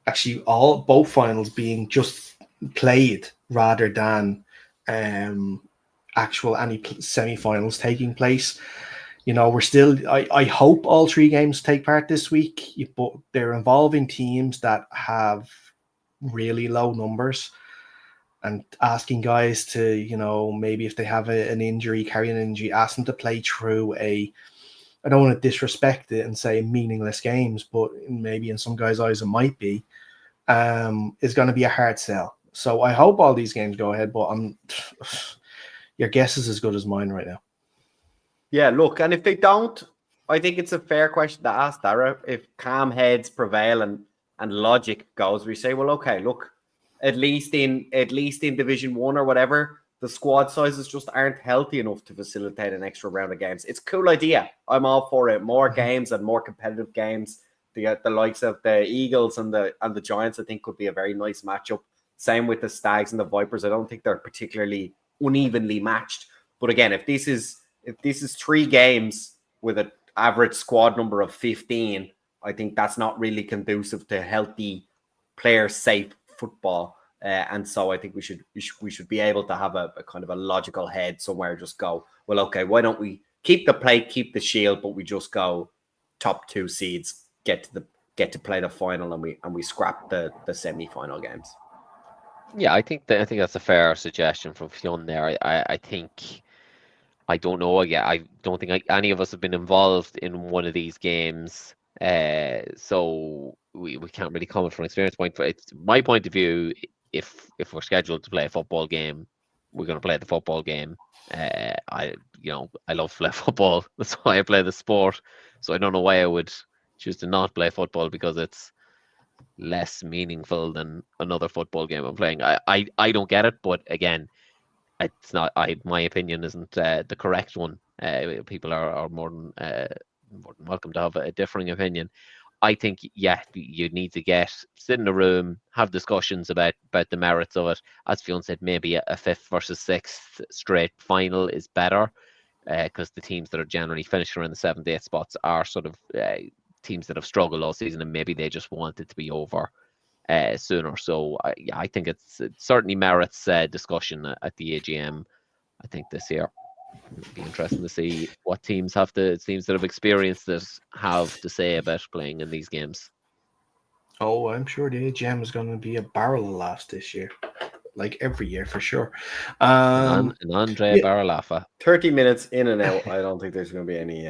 actually both finals being just played rather than actual any semi-finals taking place. we're still. I hope all 3 games take part this week, but they're involving teams that have really low numbers, and asking guys to, maybe if they have an injury, carry an injury, ask them to play through I don't want to disrespect it and say meaningless games, but maybe in some guys' eyes it might be, is going to be a hard sell. So I hope all these games go ahead, but your guess is as good as mine right now. Yeah, look, and if they don't, I think it's a fair question to ask, Dara. If calm heads prevail and logic goes, we say, well, okay, look, at least in Division 1 or whatever, the squad sizes just aren't healthy enough to facilitate an extra round of games. It's a cool idea. I'm all for it. More games and more competitive games. The likes of the Eagles and the Giants, I think, could be a very nice matchup. Same with the Stags and the Vipers. I don't think they're particularly unevenly matched. But again, if this is 3 games with an average squad number of 15, I think that's not really conducive to healthy, player-safe football. And so I think we should be able to have a kind of a logical head somewhere. Just go, well, okay, why don't we keep the plate, keep the shield, but we just go top 2 seeds, get to play the final, and we scrap the semi-final games. Yeah, I think that's a fair suggestion from Fionn there. I think. I don't know. Yeah, I don't think any of us have been involved in one of these games, so we can't really comment from experience point. But it's my point of view. If we're scheduled to play a football game, we're going to play the football game. I love to play football. That's why I play the sport. So I don't know why I would choose to not play football, because it's less meaningful than another football game I'm playing. I don't get it, but again, it's not. My opinion isn't the correct one. People are more than welcome to have a differing opinion. I think, yeah, you need to sit in a room, have discussions about the merits of it. As Fionn said, maybe a 5th versus 6th straight final is better, because the teams that are generally finishing around the 7th, 8th spots are sort of teams that have struggled all season, and maybe they just want it to be over sooner. So I think it certainly merits discussion at the AGM. I think this year it'll be interesting to see what teams that have experienced it have to say about playing in these games. Oh, I'm sure the AGM is going to be a barrel of laughs this year, like every year for sure. An Andre Baralafa. 30 minutes in and out. I don't think there's going to be any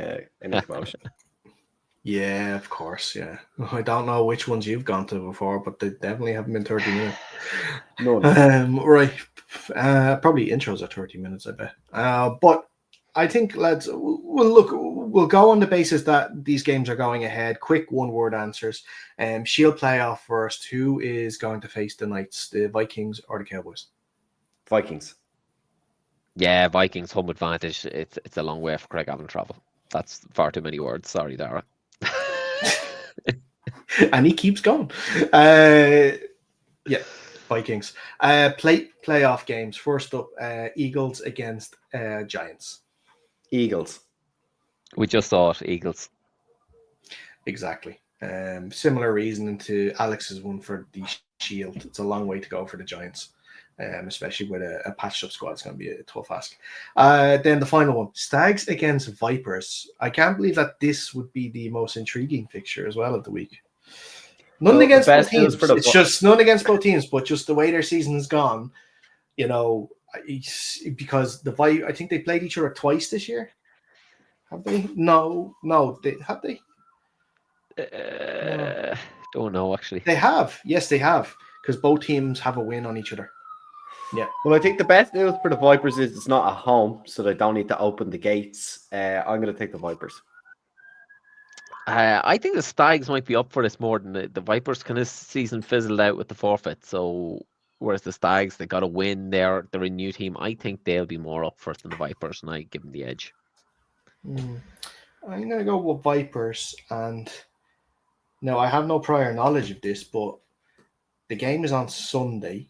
commotion. Yeah, of course. Yeah, I don't know which ones you've gone to before, but they definitely haven't been 30 minutes. No. Right. Probably intros are 30 minutes, I bet. But I think, lads, we'll go on the basis that these games are going ahead. Quick one-word answers. Shield playoff first. Who is going to face the Knights, the Vikings or the Cowboys? Vikings. Yeah, Vikings home advantage. It's a long way for Craig having travel. That's far too many words. Sorry, Dara. And he keeps going. Yeah, Vikings. Playoff games. First up, Eagles against Giants. Eagles. We just saw it, Eagles. Exactly. Similar reasoning to Alex's one for the Shield. It's a long way to go for the Giants. Especially with a patched up squad. It's going to be a tough ask. Then the final one, Stags against Vipers. I can't believe that this would be the most intriguing fixture as well of the week. None against both teams. It's just none against both teams, but just the way their season has gone, because I think they played each other twice this year. Have they? No, have they? No. Don't know, actually. They have. Yes, they have, because both teams have a win on each other. Yeah. Well, I think the best news for the Vipers is it's not at home, so they don't need to open the gates. I'm going to take the Vipers. I think the Stags might be up for this more than the Vipers. Kind of season fizzled out with the forfeit, so whereas the Stags, they got a win. They're a new team. I think they'll be more up for it than the Vipers, and I give them the edge. I'm going to go with Vipers, and now I have no prior knowledge of this, but the game is on Sunday.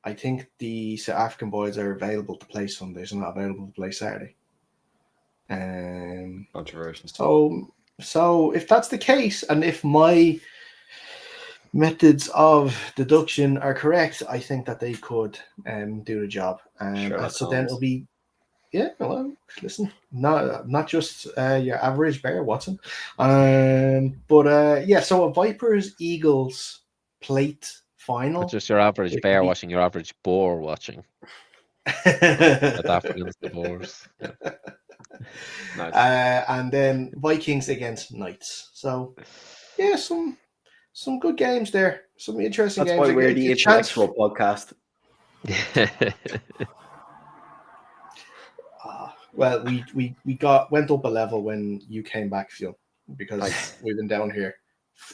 I think the South African boys are available to play Sundays and not available to play Saturday. Controversial. So if that's the case, and if my methods of deduction are correct, I think that they could do the job. So then it'll be Yeah, well, listen, not just your average bear, Watson. But yeah, so a Vipers Eagles plate final. Not just your average with bear the- watching, your average boar watching. South Africans, the boars. Yeah. Nice. And then Vikings against Knights. So yeah, some good games there. Some interesting That's games. why we're It's the a chance intellectual podcast. Well, we went up a level when you came back, Phil, because Thanks. we've been down here.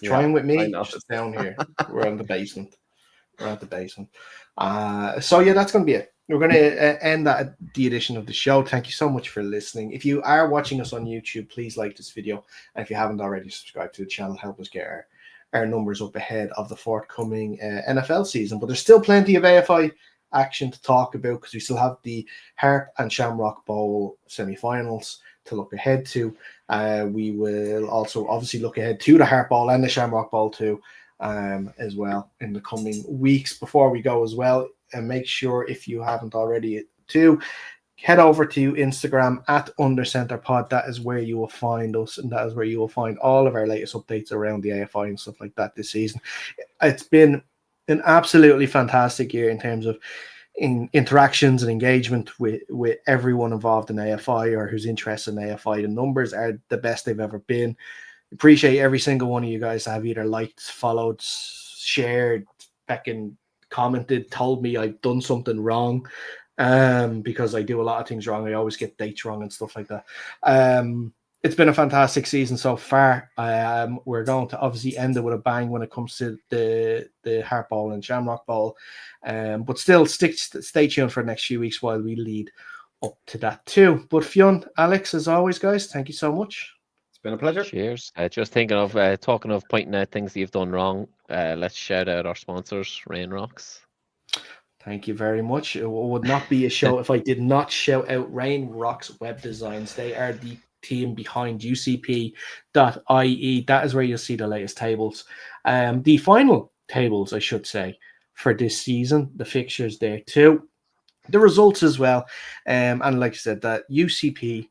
Yeah, Trying with I me, know. just down here. We're in the basement. We're at the basement. So yeah, that's going to be it. We're going to end the edition of the show. Thank you so much for listening. If you are watching us on YouTube, please like this video, and if you haven't already, subscribe to the channel. Help us get our numbers up ahead of the forthcoming NFL season. But there's still plenty of AFI action to talk about because we still have the Harp and Shamrock Bowl semi-finals to look ahead to. We will also obviously look ahead to the Harp Bowl and the Shamrock Bowl too, as well in the coming weeks. Before we go as well, and make sure if you haven't already to head over to Instagram at UnderCenterPod. That is where you will find us, and that is where you will find all of our latest updates around the AFI and stuff like that this season. It's been an absolutely fantastic year in terms of interactions and engagement with everyone involved in AFI or who's interested in AFI. The numbers are the best they've ever been. Appreciate every single one of you guys that have either liked, followed, shared, fucking commented, told me I've done something wrong. Because I do a lot of things wrong. I always get dates wrong and stuff like that. It's been a fantastic season so far. We're going to obviously end it with a bang when it comes to the Harp Bowl and Shamrock Bowl. But still, stay tuned for the next few weeks while we lead up to that too. But Fionn, Alex, as always, guys, thank you so much. It's been a pleasure. Cheers. Just thinking of talking of pointing out things that you've done wrong. Let's shout out our sponsors, Rain Rocks. Thank you very much. It would not be a show if I did not shout out Rain Rocks Web Designs. They are the team behind UCP.ie. That is where you'll see the latest tables. The final tables, I should say, for this season. The fixtures there too. The results as well. And like I said, that UCP.ie.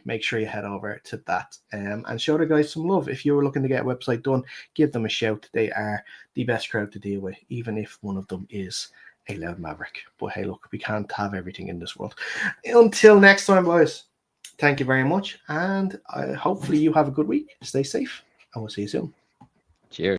Make sure you head over to that and show the guys some love. If you were looking to get a website done, give them a shout. They are the best crowd to deal with, even if one of them is a loud maverick. But hey, look, we can't have everything in this world. Until next time, boys, thank you very much. And hopefully you have a good week. Stay safe, and we'll see you soon. Cheers.